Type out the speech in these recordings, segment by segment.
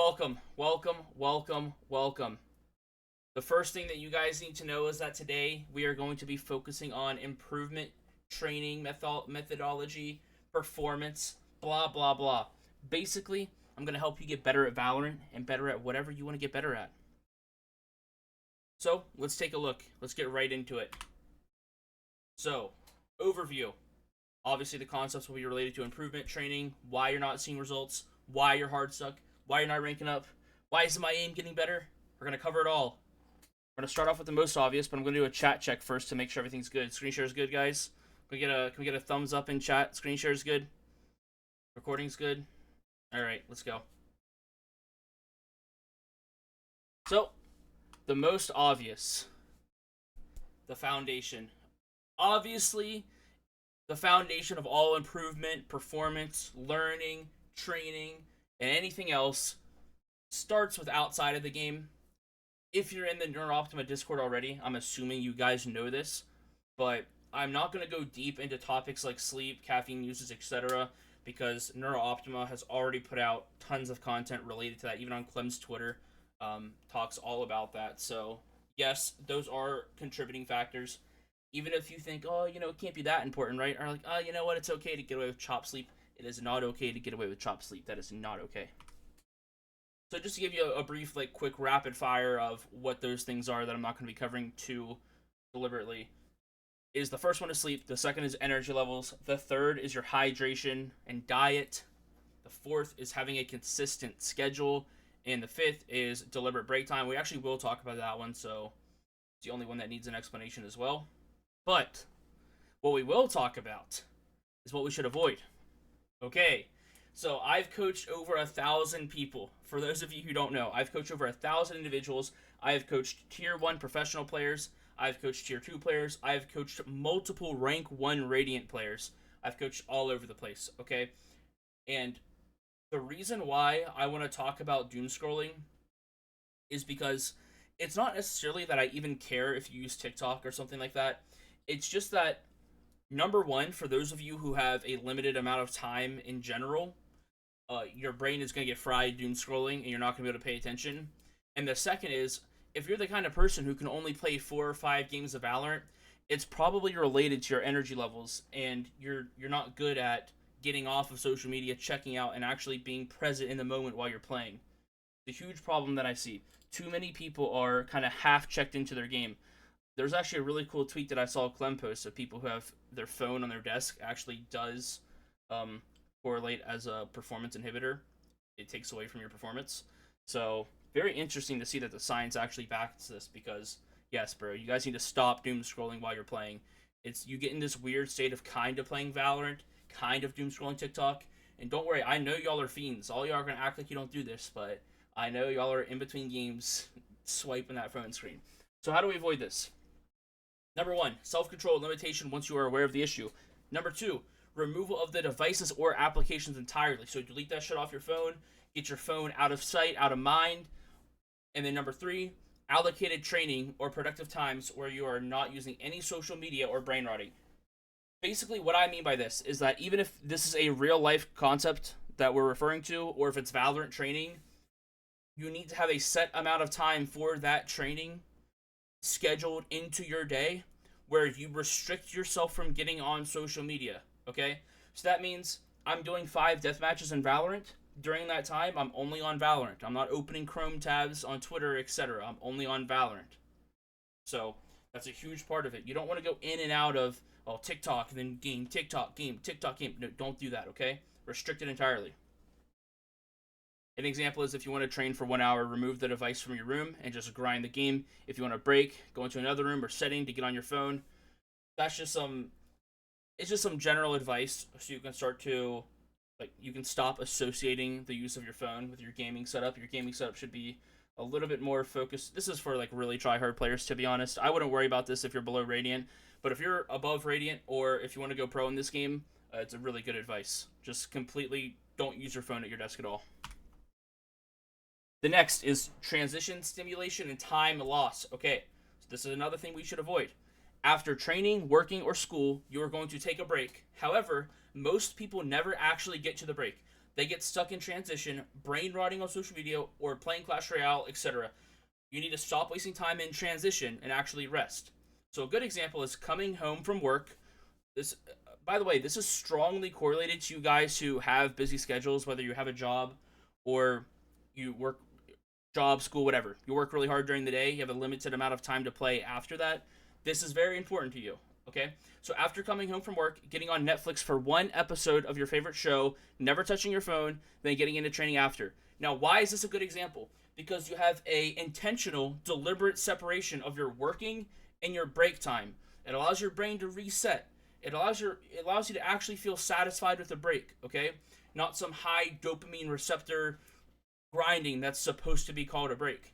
welcome, welcome, welcome, welcome. The first thing that you guys need to know is that today we are going to be focusing on improvement, training, methodology, performance, blah, blah, blah. Basically, I'm going to help you get better at Valorant and better at whatever you want to get better at. So, let's take a look. Let's get right into it. So, overview. Obviously, the concepts will be related to improvement, training, why you're not seeing results, why you're hard stuck, why you're not ranking up, why isn't my aim getting better. We're going to cover it all. We're going to start off with the most obvious, but I'm going to do a chat check first to make sure everything's good. Screen share is good, guys. Can we get a thumbs up in chat? Screen share is good. Recording's good. All right, let's go. So, the most obvious. The foundation. Obviously, the foundation of all improvement, performance, learning, training, and anything else starts with outside of the game. If you're in the Neuroptima Discord already, I'm assuming you guys know this, but I'm not going to go deep into topics like sleep, caffeine uses, etc., because Neuroptima has already put out tons of content related to that, even on Clem's Twitter, talks all about that. So, yes, those are contributing factors. Even if you think, oh, it can't be that important, right? Or like, oh, you know what, it's okay to get away with chop sleep. It is not okay to get away with chop sleep. That is not okay. So just to give you a brief, quick rapid fire of what those things are that I'm not going to be covering too deliberately, is the first one is sleep. The second is energy levels. The third is your hydration and diet. The fourth is having a consistent schedule. And the fifth is deliberate break time. We actually will talk about that one, so it's the only one that needs an explanation as well. But what we will talk about is what we should avoid. Okay, so I've coached over 1,000 people. For those of you who don't know, I've coached over 1,000 individuals. I have coached Tier 1 professional players. I've coached Tier 2 players. I've coached multiple Rank 1 Radiant players. I've coached all over the place, okay? And the reason why I want to talk about doom scrolling is because it's not necessarily that I even care if you use TikTok or something like that. It's just that, number one, for those of you who have a limited amount of time in general, your brain is going to get fried doom scrolling and you're not going to be able to pay attention. And the second is, if you're the kind of person who can only play 4 or 5 games of Valorant, it's probably related to your energy levels and you're not good at getting off of social media, checking out, and actually being present in the moment while you're playing. The huge problem that I see. Too many people are kind of half checked into their game. There's actually a really cool tweet that I saw Clem post of people who have their phone on their desk actually does correlate as a performance inhibitor. It takes away from your performance. So, very interesting to see that the science actually backs this because, yes, bro, you guys need to stop doom scrolling while you're playing. You get in this weird state of kind of playing Valorant, kind of doom scrolling TikTok, and don't worry, I know y'all are fiends. All y'all are going to act like you don't do this, but I know y'all are in between games swiping that phone screen. So how do we avoid this? Number 1, self-control limitation once you are aware of the issue. Number 2, removal of the devices or applications entirely. So delete that shit off your phone, get your phone out of sight, out of mind. And then number 3, allocated training or productive times where you are not using any social media or brain rotting. Basically, what I mean by this is that even if this is a real-life concept that we're referring to, or if it's Valorant training, you need to have a set amount of time for that training scheduled into your day where you restrict yourself from getting on social media, okay? So that means I'm doing 5 death matches in Valorant. During that time, I'm only on Valorant. I'm not opening Chrome tabs on Twitter, etc. I'm only on Valorant. So that's a huge part of it. You don't want to go in and out of, TikTok, and then game, TikTok, game, TikTok, game. No, don't do that, okay? Restrict it entirely. An example is if you want to train for 1 hour, remove the device from your room and just grind the game. If you want to break, go into another room or setting to get on your phone. That's just it's just some general advice so you can start to, you can stop associating the use of your phone with your gaming setup. Your gaming setup should be a little bit more focused. This is for really try-hard players, to be honest. I wouldn't worry about this if you're below Radiant, but if you're above Radiant or if you want to go pro in this game, it's a really good advice. Just completely don't use your phone at your desk at all. The next is transition stimulation and time loss. Okay, so this is another thing we should avoid. After training, working, or school, you are going to take a break. However, most people never actually get to the break. they get stuck in transition, brain rotting on social media, or playing Clash Royale, etc. You need to stop wasting time in transition and actually rest. So a good example is coming home from work. This, by the way, this is strongly correlated to you guys who have busy schedules, whether you have a job or you work job, school, whatever. You work really hard during the day. You have a limited amount of time to play after that. This is very important to you. Okay, so after coming home from work, getting on Netflix for one episode of your favorite show, never touching your phone, then getting into training after. Now, why is this a good example? Because you have a intentional, deliberate separation of your working and your break time. It allows your brain to reset. It allows you to actually feel satisfied with a break. Okay, not some high dopamine receptor grinding that's supposed to be called a break.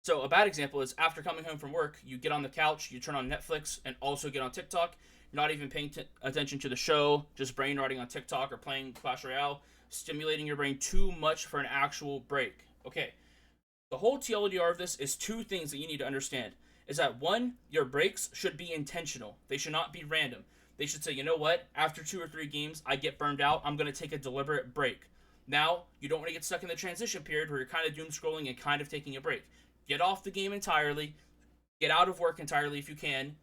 So a bad example is after coming home from work, you get on the couch, you turn on Netflix, and also get on TikTok. You're not even paying attention to the show, just brain rotting on TikTok or playing Clash Royale, stimulating your brain too much for an actual break. Okay, the whole TLDR of this is two things that you need to understand. Is that one, your breaks should be intentional. They should not be random. They should say, you know what, after 2 or 3 games, I get burned out, I'm going to take a deliberate break. Now, you don't want to get stuck in the transition period where you're kind of doom scrolling and kind of taking a break. Get off the game entirely, get out of work entirely if you can,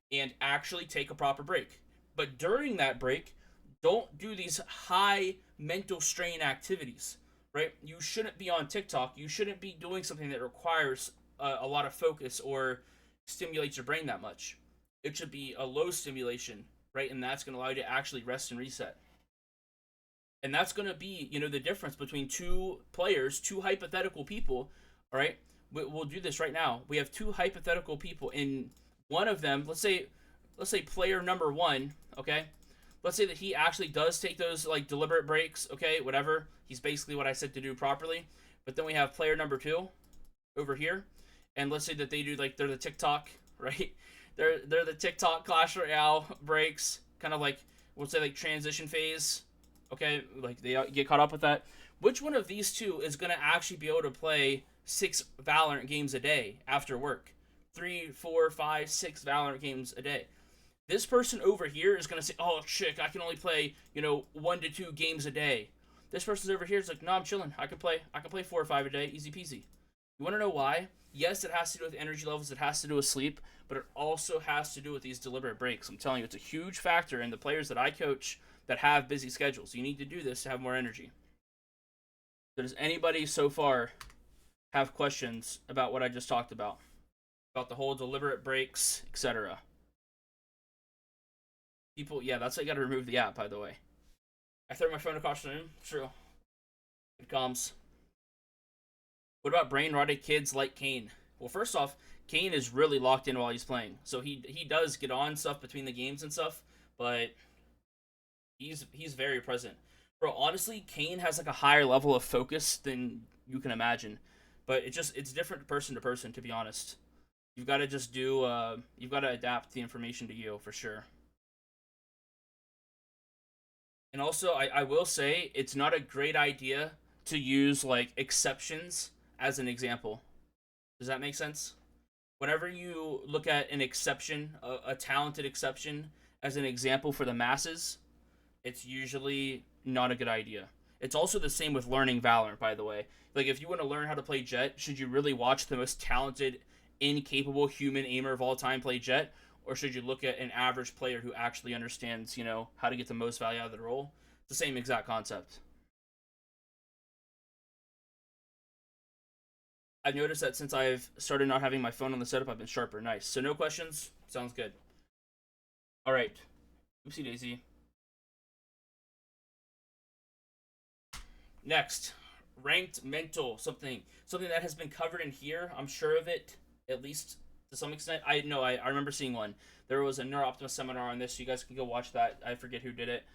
and actually take a proper break. But during that break, don't do these high mental strain activities, right? You shouldn't be on TikTok. You shouldn't be doing something that requires a lot of focus or stimulates your brain that much. It should be a low stimulation, right? And that's going to allow you to actually rest and reset. And that's going to be, the difference between two players, two hypothetical people, all right? We'll do this right now. We have two hypothetical people. In one of them, let's say player number 1, okay? Let's say that he actually does take those, like, deliberate breaks, okay? Whatever. He's basically what I said to do properly. But then we have player number 2 over here. And let's say that they do, like, they're the TikTok, right? They're the TikTok Clash Royale breaks, kind of like, we'll say, like, transition phase. Okay, like they get caught up with that. Which one of these two is going to actually be able to play 6 Valorant games a day after work? 3, 4, 5, 6 Valorant games a day. This person over here is going to say, oh, shit, I can only play, 1 to 2 games a day. This person's over here is like, no, I'm chilling. I can play 4 or 5 a day, easy peasy. You want to know why? Yes, it has to do with energy levels. It has to do with sleep. But it also has to do with these deliberate breaks. I'm telling you, it's a huge factor in the players that I coach that have busy schedules. You need to do this to have more energy. So does anybody so far have questions about what I just talked about? About the whole deliberate breaks, etc. People, yeah, that's why you gotta remove the app, by the way. I threw my phone across the room. True. It comes. What about brain rotted kids like Kane? Well, first off, Kane is really locked in while he's playing. So he does get on stuff between the games and stuff, but he's very present. Bro, honestly, Kane has like a higher level of focus than you can imagine. But it's different person to person, to be honest. You've got to just you've got to adapt the information to you, for sure. And also, I will say, it's not a great idea to use, like, exceptions as an example. Does that make sense? Whenever you look at an exception, a talented exception, as an example for the masses, it's usually not a good idea. It's also the same with learning Valorant, by the way. Like, if you want to learn how to play Jett, should you really watch the most talented, incapable human aimer of all time play Jett? Or should you look at an average player who actually understands, how to get the most value out of the role? It's the same exact concept. I've noticed that since I've started not having my phone on the setup, I've been sharper. Nice. So no questions? Sounds good. All right. Oopsie daisy. Next, ranked mental, something that has been covered in here. I'm sure of it, at least to some extent. I remember seeing one. There was a Neuroptima seminar on this, so you guys can go watch that. I forget who did it.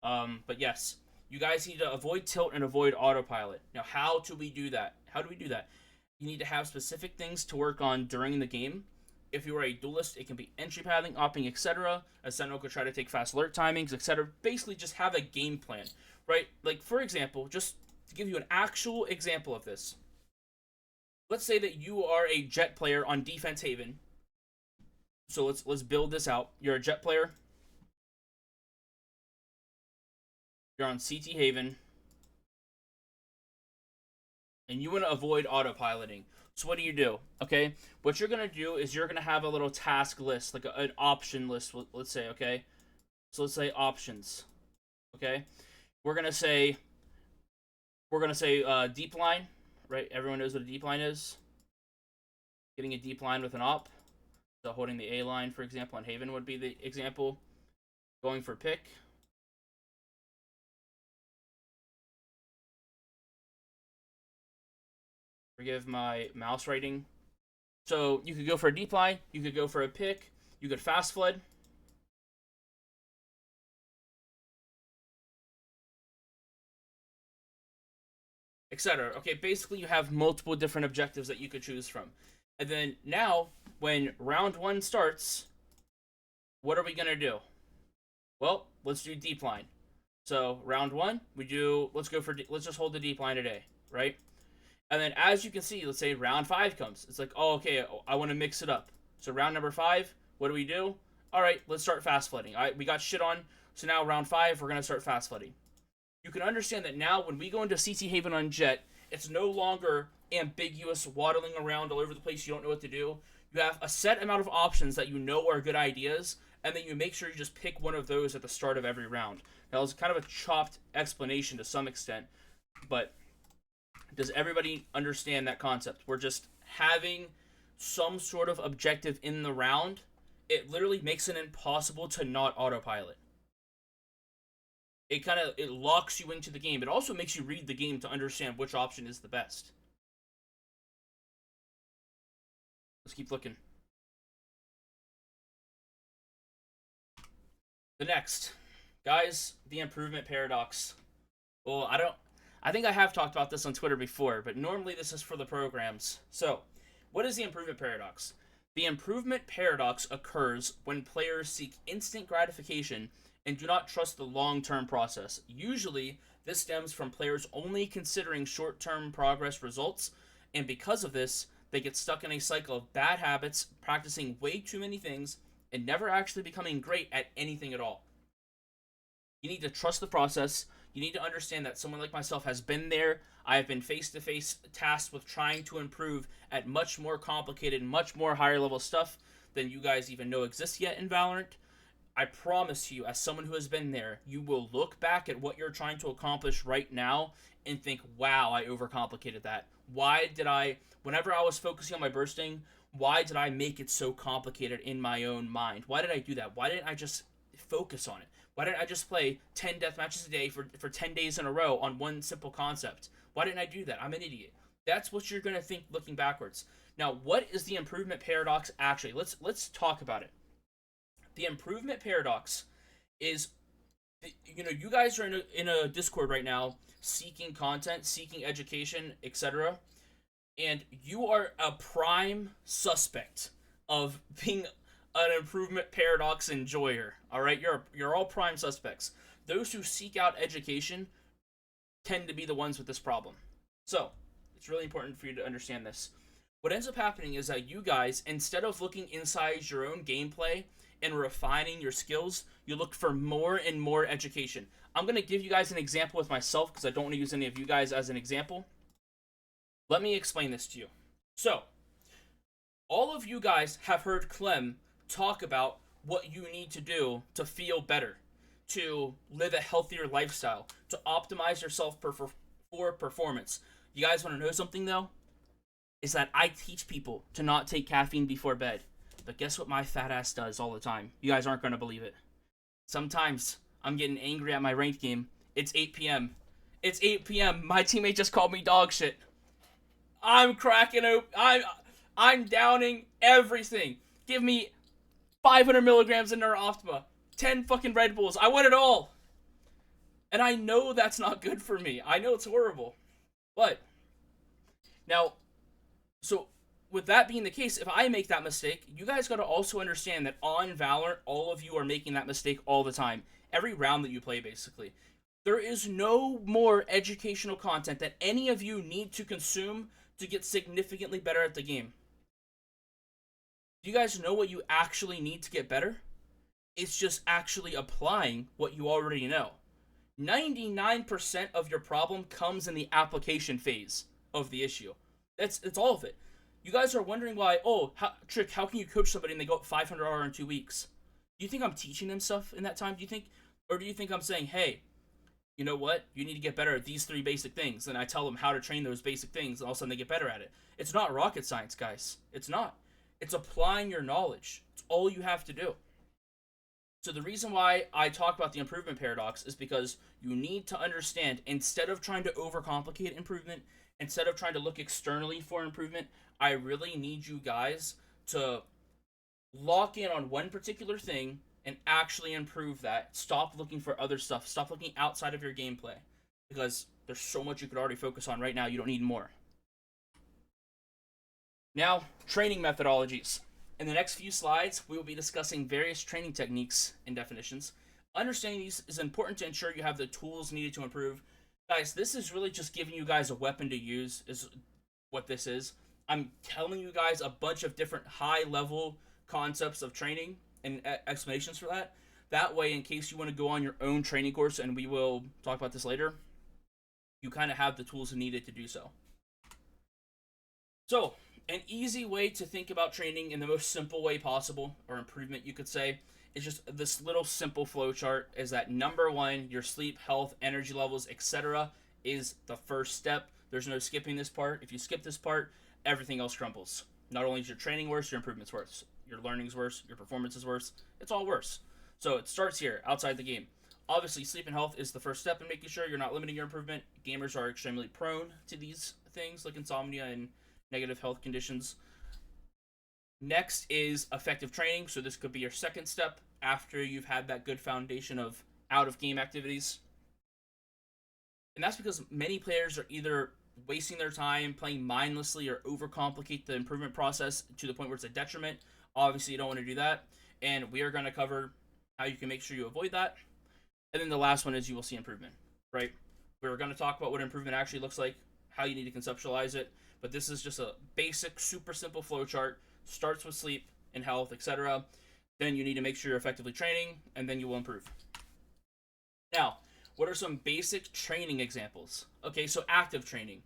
But yes, you guys need to avoid tilt and avoid autopilot. Now, how do we do that? You need to have specific things to work on during the game. If you are a duelist, it can be entry pathing, opping, etc. A sentinel could try to take fast alert timings, etc. Basically, just have a game plan, right? Like, for example, just to give you an actual example of this. Let's say that you are a Jett player on Defense Haven. So let's build this out. You're a Jett player. You're on CT Haven, and you want to avoid autopiloting. So what do? Okay, what you're gonna do is you're gonna have a little task list, like an option list. Let's say, okay. So let's say options. Okay, we're gonna say deep line, right? Everyone knows what a deep line is. Getting a deep line with an op. So holding the A line, for example, on Haven would be the example. Going for pick. Forgive my mouse writing. So you could go for a deep line, you could go for a pick, you could fast flood. Etc. Okay, basically you have multiple different objectives that you could choose from. And then now, when round one starts, what are we gonna do? Well, let's do deep line. So round one, let's just hold the deep line today, right? And then as you can see, let's say round five comes. It's like, oh, okay, I want to mix it up. So round number five, what do? All right, let's start fast flooding. All right, we got shit on. So now round five, we're going to start fast flooding. You can understand that now when we go into CT Haven on Jet, it's no longer ambiguous, waddling around all over the place. You don't know what to do. You have a set amount of options that you know are good ideas, and then you make sure you just pick one of those at the start of every round. Now, it's kind of a chopped explanation to some extent, but does everybody understand that concept? We're just having some sort of objective in the round. It literally makes it impossible to not autopilot. It locks you into the game. It also makes you read the game to understand which option is the best. Let's keep looking. The next, guys, the improvement paradox. Well, I think I have talked about this on Twitter before, but normally this is for the programs. So, what is the improvement paradox? The improvement paradox occurs when players seek instant gratification and do not trust the long-term process. Usually, this stems from players only considering short-term progress results, and because of this, they get stuck in a cycle of bad habits, practicing way too many things, and never actually becoming great at anything at all. You need to trust the process. You need to understand that someone like myself has been there. I have been face-to-face tasked with trying to improve at much more complicated, much more higher-level stuff than you guys even know exists yet in Valorant. I promise you, as someone who has been there, you will look back at what you're trying to accomplish right now and think, wow, I overcomplicated that. Whenever I was focusing on my bursting, why did I make it so complicated in my own mind? Why did I do that? Why didn't I just focus on it? Why didn't I just play 10 death matches a day for 10 days in a row on one simple concept? Why didn't I do that? I'm an idiot. That's what you're going to think looking backwards. Now, what is the improvement paradox actually? Let's talk about it. The improvement paradox is, you guys are in a Discord right now seeking content, seeking education, etc. And you are a prime suspect of being an improvement paradox enjoyer. All right, you're all prime suspects. Those who seek out education tend to be the ones with this problem. So it's really important for you to understand this. What ends up happening is that you guys, instead of looking inside your own gameplay and refining your skills, you look for more and more education. I'm going to give you guys an example with myself because I don't want to use any of you guys as an example. Let me explain this to you. So, all of you guys have heard Clem talk about what you need to do to feel better, to live a healthier lifestyle, to optimize yourself for performance. You guys want to know something though? Is that I teach people to not take caffeine before bed. But guess what my fat ass does all the time? You guys aren't going to believe it. Sometimes I'm getting angry at my ranked game. It's 8 p.m. It's 8 p.m. My teammate just called me dog shit. I'm cracking open. I'm downing everything. Give me 500 milligrams of Neuroptima. 10 fucking Red Bulls. I want it all. And I know that's not good for me. I know it's horrible. But, now, so with that being the case, if I make that mistake, you guys got to also understand that on Valorant, all of you are making that mistake all the time. Every round that you play, basically. There is no more educational content that any of you need to consume to get significantly better at the game. Do you guys know what you actually need to get better? It's just actually applying what you already know. 99% of your problem comes in the application phase of the issue. It's all of it. You guys are wondering why, Trick, how can you coach somebody and they go up 500 in 2 weeks? Do you think I'm teaching them stuff in that time? Or do you think I'm saying, hey, you know what? You need to get better at these 3 basic things. And I tell them how to train those basic things, and all of a sudden they get better at it. It's not rocket science, guys. It's not. It's applying your knowledge. It's all you have to do. So the reason why I talk about the improvement paradox is because you need to understand, instead of trying to overcomplicate improvement, instead of trying to look externally for improvement, I really need you guys to lock in on one particular thing and actually improve that. Stop looking for other stuff. Stop looking outside of your gameplay, because there's so much you could already focus on right now. You don't need more. Now, training methodologies. In the next few slides, we will be discussing various training techniques and definitions. Understanding these is important to ensure you have the tools needed to improve. Guys, this is really just giving you guys a weapon to use, is what this is. I'm telling you guys a bunch of different high-level concepts of training and explanations for that. That way, in case you want to go on your own training course, and we will talk about this later, you kind of have the tools needed to do so. So, an easy way to think about training in the most simple way possible, or improvement you could say, is just this little simple flow chart. Is that number one, your sleep, health, energy levels, etc. is the first step. There's no skipping this part. If you skip this part, everything else crumbles. Not only is your training worse, your improvement's worse. Your learning's worse, your performance is worse. It's all worse. So it starts here, outside the game. Obviously, sleep and health is the first step in making sure you're not limiting your improvement. Gamers are extremely prone to these things, like insomnia and negative health conditions. Next is effective training. So this could be your second step after you've had that good foundation of out-of-game activities. And that's because many players are either wasting their time playing mindlessly or overcomplicate the improvement process to the point where it's a detriment. Obviously, you don't want to do that. And we are going to cover how you can make sure you avoid that. And then the last one is you will see improvement, right? We're going to talk about what improvement actually looks like, how you need to conceptualize it. But this is just a basic, super simple flowchart. Starts with sleep and health, etc. Then you need to make sure you're effectively training, and then you will improve. Now, what are some basic training examples? Okay, so active training.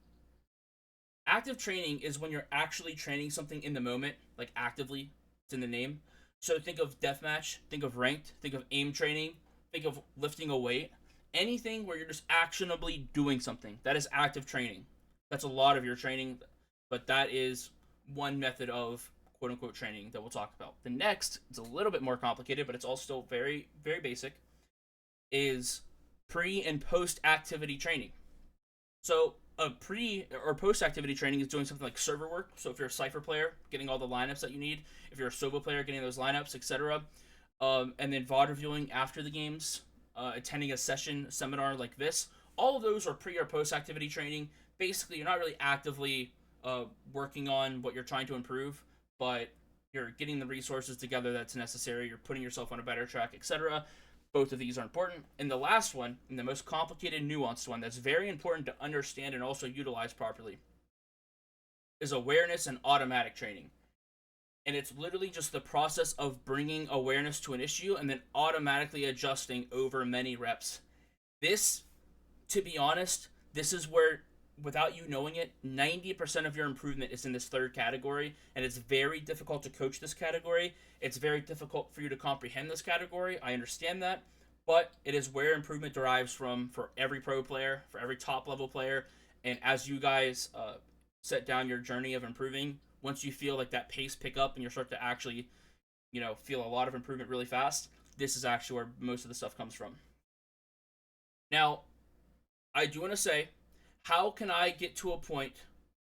Active training is when you're actually training something in the moment, like actively. It's in the name. So think of deathmatch, think of ranked, think of aim training, think of lifting a weight. Anything where you're just actionably doing something. That is active training. That's a lot of your training, but that is one method of quote-unquote training that we'll talk about. The next, it's a little bit more complicated, but it's all still very, very basic, is pre- and post-activity training. So a pre- or post-activity training is doing something like server work. So if you're a Cypher player, getting all the lineups that you need. If you're a Sova player, getting those lineups, etc. And then VOD reviewing after the games, attending a seminar like this. All of those are pre- or post-activity training. Basically, you're not really actively working on what you're trying to improve, but you're getting the resources together that's necessary. You're putting yourself on a better track, etc. Both of these are important. And the last one, and the most complicated, nuanced one that's very important to understand and also utilize properly, is awareness and automatic training. And it's literally just the process of bringing awareness to an issue and then automatically adjusting over many reps. This, to be honest, this is where, without you knowing it, 90% of your improvement is in this third category, and it's very difficult to coach this category. It's very difficult for you to comprehend this category. I understand that, but it is where improvement derives from for every pro player, for every top level player. And as you guys set down your journey of improving, once you feel like that pace pick up and you start to actually, feel a lot of improvement really fast, this is actually where most of the stuff comes from. Now, I do want to say, how can I get to a point,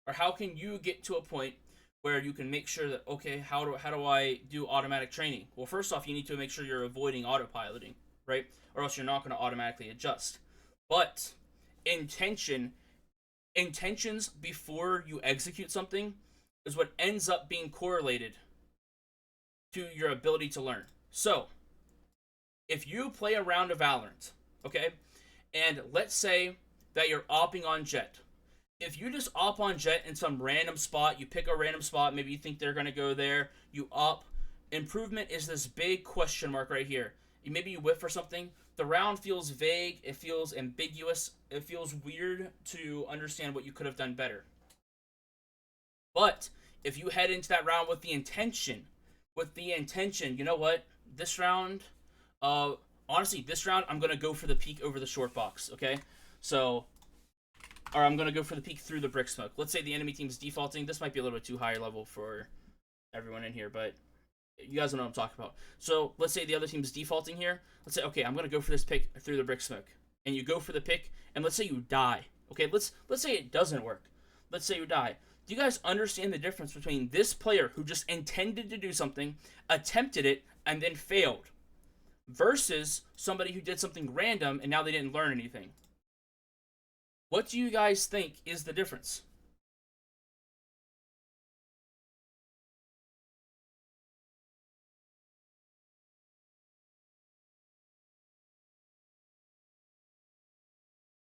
or how can you get to a point where you can make sure that, okay, how do I do automatic training? Well, first off, you need to make sure you're avoiding autopiloting, right? Or else you're not going to automatically adjust. But intentions before you execute something is what ends up being correlated to your ability to learn. So, if you play a round of Valorant, okay, and let's say that you're opping on Jet. If you just op on Jet in some random spot, you pick a random spot, maybe you think they're going to go there, you op, improvement is this big question mark right here. Maybe you whiff for something, the round feels vague, it feels ambiguous, it feels weird to understand what you could have done better. But if you head into that round with the intention, you know what? This round, honestly, this round I'm gonna go for the peak over the short box. Okay, so, or I'm gonna go for the peak through the brick smoke. Let's say the enemy team's defaulting. This might be a little bit too high level for everyone in here, but you guys know what I'm talking about. So let's say the other team's defaulting here. Let's say, okay, I'm gonna go for this pick through the brick smoke, and you go for the pick, and let's say you die. Okay, let's say it doesn't work. Let's say you die. Do you guys understand the difference between this player who just intended to do something, attempted it, and then failed, versus somebody who did something random and now they didn't learn anything? What do you guys think is the difference?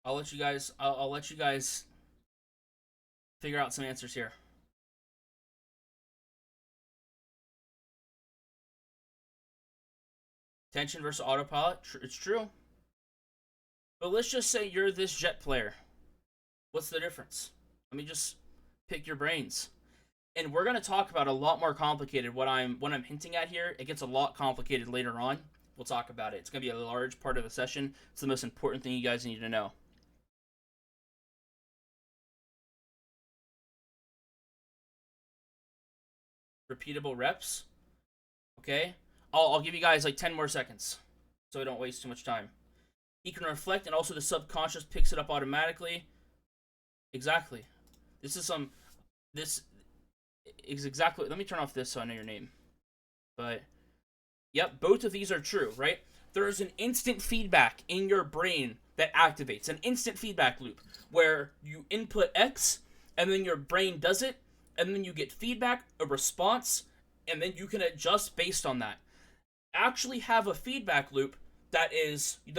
I'll let you guys figure out some answers here. Tension versus autopilot. It's true. But let's just say you're this jet player. What's the difference? Let me just pick your brains. And we're gonna talk about a lot more complicated what I'm hinting at here. It gets a lot complicated later on. We'll talk about it. It's gonna be a large part of the session. It's the most important thing you guys need to know. Repeatable reps. Okay. I'll give you guys like 10 more seconds so we don't waste too much time. He can reflect, and also the subconscious picks it up automatically. Exactly. This is exactly. Let me turn off this so I know your name. But yep, both of these are true, right? There is an instant feedback in your brain that activates, an instant feedback loop where you input X and then your brain does it, and then you get feedback, a response, and then you can adjust based on that. Actually have a feedback loop that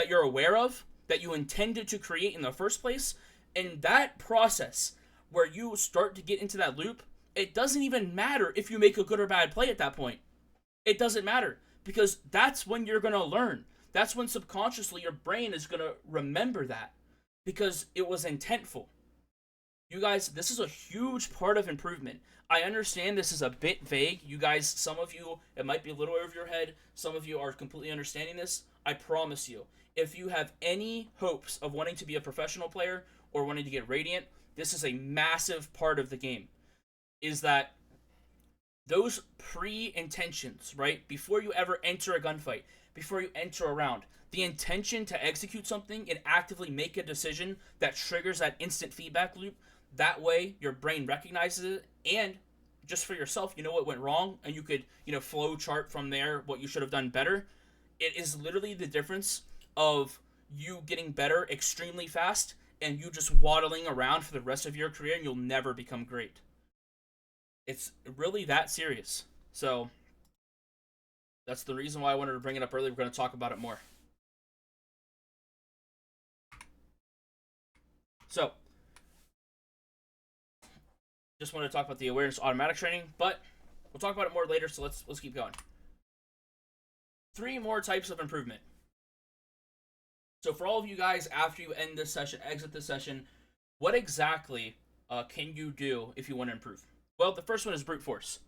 you're aware of, that you intended to create in the first place, and that process where you start to get into that loop, it doesn't even matter if you make a good or bad play at that point. It doesn't matter, because that's when you're going to learn. That's when subconsciously your brain is going to remember that, because it was intentful. You guys, this is a huge part of improvement. I understand this is a bit vague. You guys, some of you, it might be a little over your head. Some of you are completely understanding this. I promise you, if you have any hopes of wanting to be a professional player or wanting to get Radiant, this is a massive part of the game. Is that those pre-intentions, right? Before you ever enter a gunfight, before you enter a round, the intention to execute something and actively make a decision that triggers that instant feedback loop. That way, your brain recognizes it, and just for yourself, you know what went wrong, and you could, flow chart from there what you should have done better. It is literally the difference of you getting better extremely fast and you just waddling around for the rest of your career and you'll never become great. It's really that serious. So, that's the reason why I wanted to bring it up early. We're going to talk about it more. So, just wanted to talk about the awareness automatic training, but we'll talk about it more later, so let's keep going. 3 more types of improvement. So for all of you guys, after you end this session, exit this session, what exactly can you do if you want to improve? Well, the first one is brute force.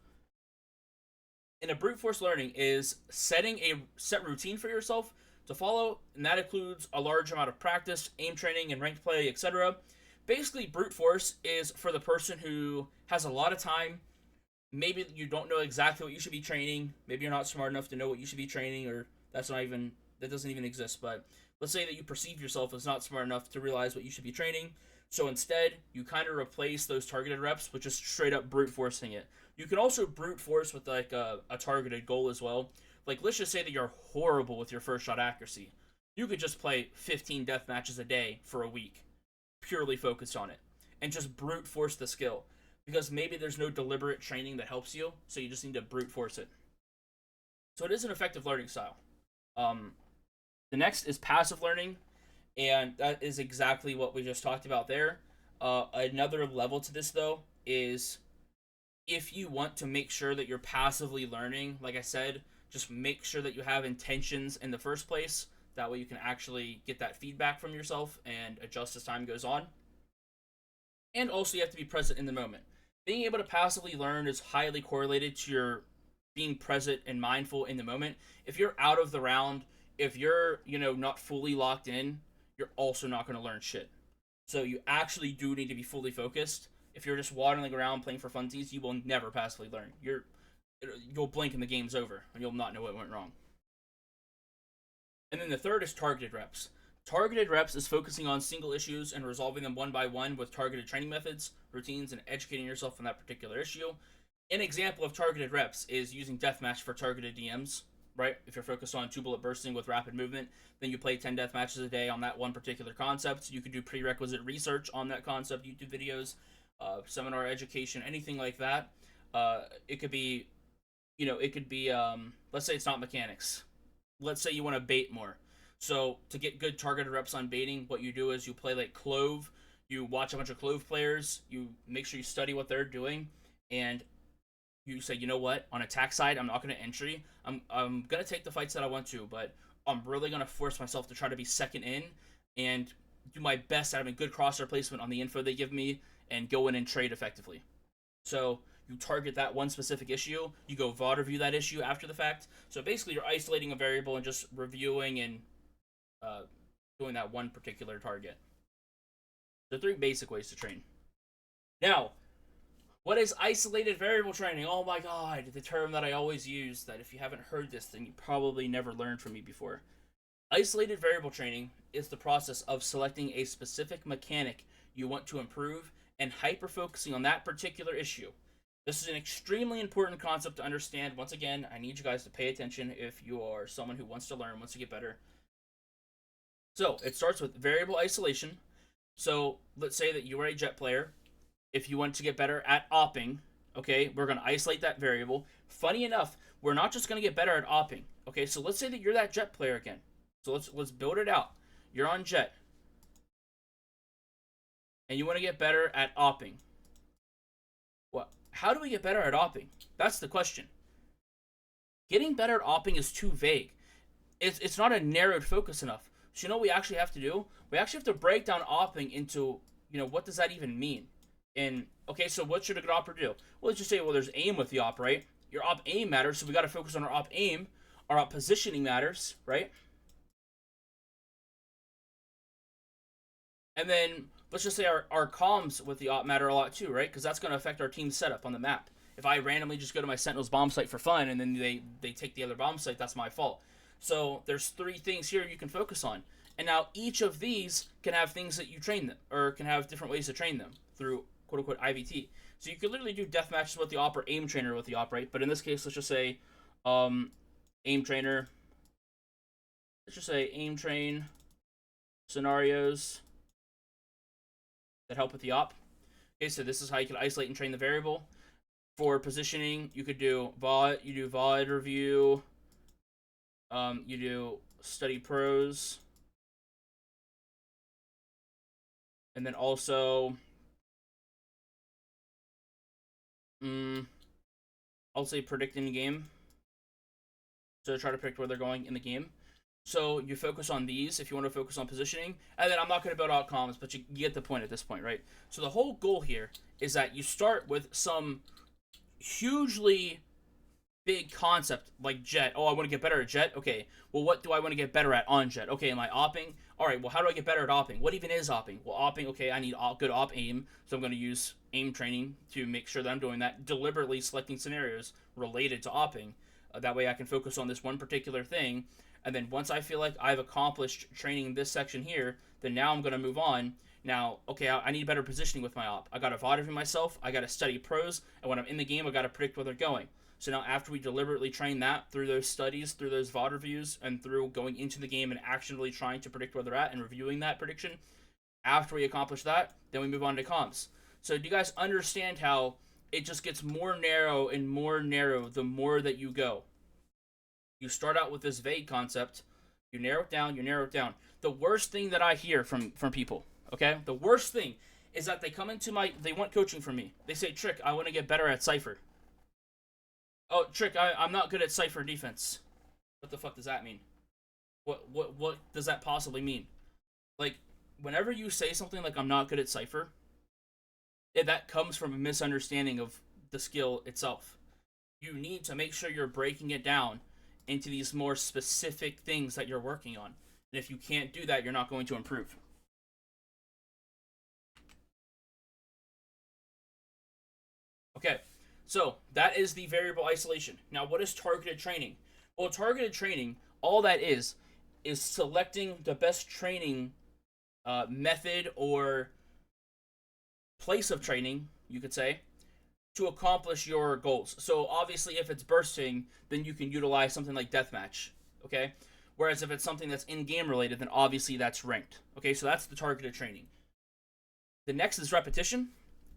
And a brute force learning is setting a set routine for yourself to follow, and that includes a large amount of practice, aim training, and ranked play, etc. Basically, brute force is for the person who has a lot of time. Maybe you don't know exactly what you should be training. Maybe you're not smart enough to know what you should be training, or that doesn't even exist. But let's say that you perceive yourself as not smart enough to realize what you should be training. So instead, you kind of replace those targeted reps with just straight up brute forcing it. You can also brute force with like a targeted goal as well. Like, let's just say that you're horrible with your first shot accuracy. You could just play 15 death matches a day for a week, purely focused on it, and just brute force the skill. Because maybe there's no deliberate training that helps you, so you just need to brute force it. So it is an effective learning style. The next is passive learning, and that is exactly what we just talked about there. Another level to this, though, is if you want to make sure that you're passively learning, like I said, just make sure that you have intentions in the first place. That way you can actually get that feedback from yourself and adjust as time goes on. And also, you have to be present in the moment. Being able to passively learn is highly correlated to your being present and mindful in the moment. If you're out of the round, if you're, not fully locked in, you're also not going to learn shit. So you actually do need to be fully focused. If you're just waddling around playing for funsies, you will never passively learn. You'll blink and the game's over, and you'll not know what went wrong. And then the third is targeted reps. Targeted reps is focusing on single issues and resolving them one by one with targeted training methods, routines, and educating yourself on that particular issue. An example of targeted reps is using deathmatch for targeted DMs, right? If you're focused on 2-bullet bursting with rapid movement, then you play 10 death matches a day on that one particular concept. You could do prerequisite research on that concept, YouTube videos, seminar education, anything like that. It could be, let's say it's not mechanics. Let's say you want to bait more. So to get good targeted reps on baiting, what you do is you play like Clove, you watch a bunch of Clove players, you make sure you study what they're doing, and you say, you know what, on attack side, I'm not going to entry. I'm going to take the fights that I want to, but I'm really going to force myself to try to be second in and do my best at having good crosshair placement on the info they give me and go in and trade effectively. So you target that one specific issue, you go VOD review that issue after the fact. So basically you're isolating a variable and just reviewing and doing that one particular target. The 3 basic ways to train. Now, what is isolated variable training? Oh my god, the term that I always use, that if you haven't heard this, then you probably never learned from me before. Isolated variable training is the process of selecting a specific mechanic you want to improve and hyper-focusing on that particular issue. This is an extremely important concept to understand. Once again, I need you guys to pay attention if you are someone who wants to learn, wants to get better. So, it starts with variable isolation. So, let's say that you are a jet player. If you want to get better at opping, okay, we're going to isolate that variable. Funny enough, we're not just going to get better at opping. Okay, so let's say that you're that jet player again. So let's build it out. You're on jet. And you want to get better at opping. What? How do we get better at opping? That's the question. Getting better at opping is too vague. It's not a narrowed focus enough. So you know what we actually have to do? We actually have to break down opping into, what does that even mean? And, okay, so what should a good opper do? Well, let's just say, there's aim with the op, right? Your op aim matters, so we got to focus on our op aim. Our op positioning matters, right? And then, let's just say our comms with the op matter a lot too, right? Because that's going to affect our team setup on the map. If I randomly just go to my Sentinel's bomb site for fun, and then they take the other bomb site, that's my fault. So, there's 3 things here you can focus on. And now, each of these can have things that you train them, or can have different ways to train them through quote-unquote IVT. So you could literally do death matches with the op or aim trainer with the op, right? But in this case, let's just say aim trainer. Let's just say aim train scenarios that help with the op. Okay, so this is how you can isolate and train the variable. For positioning, you could do VOD, you do VOD review, you do study pros, and then also I'll say predict in game. So try to predict where they're going in the game. So you focus on these if you want to focus on positioning. And then I'm not going to build out comms, but you get the point at this point, right? So the whole goal here is that you start with some hugely big concept like jet. Oh, I want to get better at jet. Okay, well, what do I want to get better at on jet? Okay, am I opping? All right, well, how do I get better at opping? What even is opping? Well, opping, okay, I need good op aim, so I'm going to use aim training to make sure that I'm doing that, deliberately selecting scenarios related to opping. That way I can focus on this one particular thing, and then once I feel like I've accomplished training this section here, then now I'm going to move on. Now, okay, I need better positioning with my op. I got to VOD for myself, I got to study pros, and when I'm in the game, I got to predict where they're going. So now after we deliberately train that through those studies, through those VOD reviews, and through going into the game and actionally trying to predict where they're at and reviewing that prediction, after we accomplish that, then we move on to comms. So do you guys understand how it just gets more narrow and more narrow the more that you go? You start out with this vague concept, you narrow it down, you narrow it down. The worst thing that I hear from people, okay? The worst thing is that they come into they want coaching from me. They say, Trick, I want to get better at Cypher. Oh, Trick, I'm not good at Cypher defense. What the fuck does that mean? What does that possibly mean? Like, whenever you say something like I'm not good at Cypher, that comes from a misunderstanding of the skill itself. You need to make sure you're breaking it down into these more specific things that you're working on. And if you can't do that, you're not going to improve. Okay, so that is the variable isolation. Now, what is targeted training? Well, targeted training, all that is selecting the best training method or place of training, you could say, to accomplish your goals. So obviously, if it's bursting, then you can utilize something like deathmatch. Okay, whereas if it's something that's in-game related, then obviously that's ranked. Okay, so that's the targeted training. The next is repetition,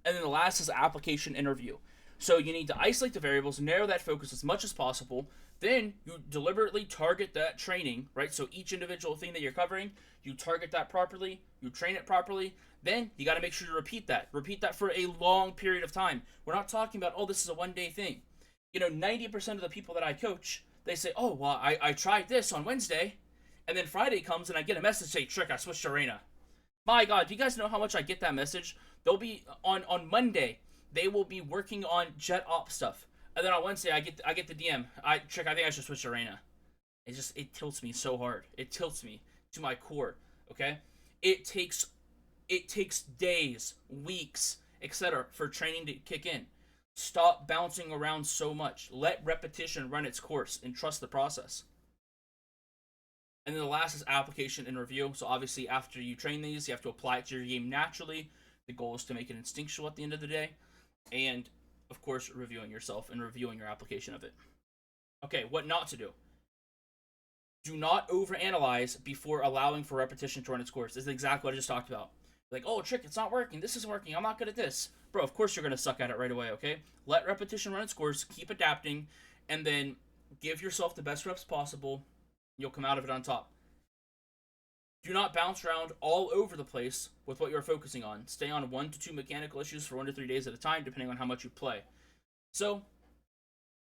and then the last is application interview. So you need to isolate the variables, narrow that focus as much as possible. Then you deliberately target that training, right? So each individual thing that you're covering, you target that properly, you train it properly. Then you got to make sure you repeat that. Repeat that for a long period of time. We're not talking about, oh, this is a 1 day thing. 90% of the people that I coach, they say, oh, well, I tried this on Wednesday, and then Friday comes and I get a message say, Trick, I switched to Arena. My God, do you guys know how much I get that message? They'll be on Monday. They will be working on Jet Op stuff, and then on Wednesday I get the DM. Trick, I think I should switch to Arena. It tilts me so hard. It tilts me to my core. Okay, it takes days, weeks, etc. for training to kick in. Stop bouncing around so much. Let repetition run its course and trust the process. And then the last is application and review. So obviously, after you train these, you have to apply it to your game naturally. The goal is to make it instinctual at the end of the day. And, of course, reviewing yourself and reviewing your application of it. Okay, what not to do. Do not overanalyze before allowing for repetition to run its course. This is exactly what I just talked about. Like, oh, Trick, it's not working. This isn't working. I'm not good at this. Bro, of course you're going to suck at it right away, okay? Let repetition run its course. Keep adapting. And then give yourself the best reps possible. You'll come out of it on top. Do not bounce around all over the place with what you're focusing on. Stay on 1 to 2 mechanical issues for 1 to 3 days at a time, depending on how much you play. So,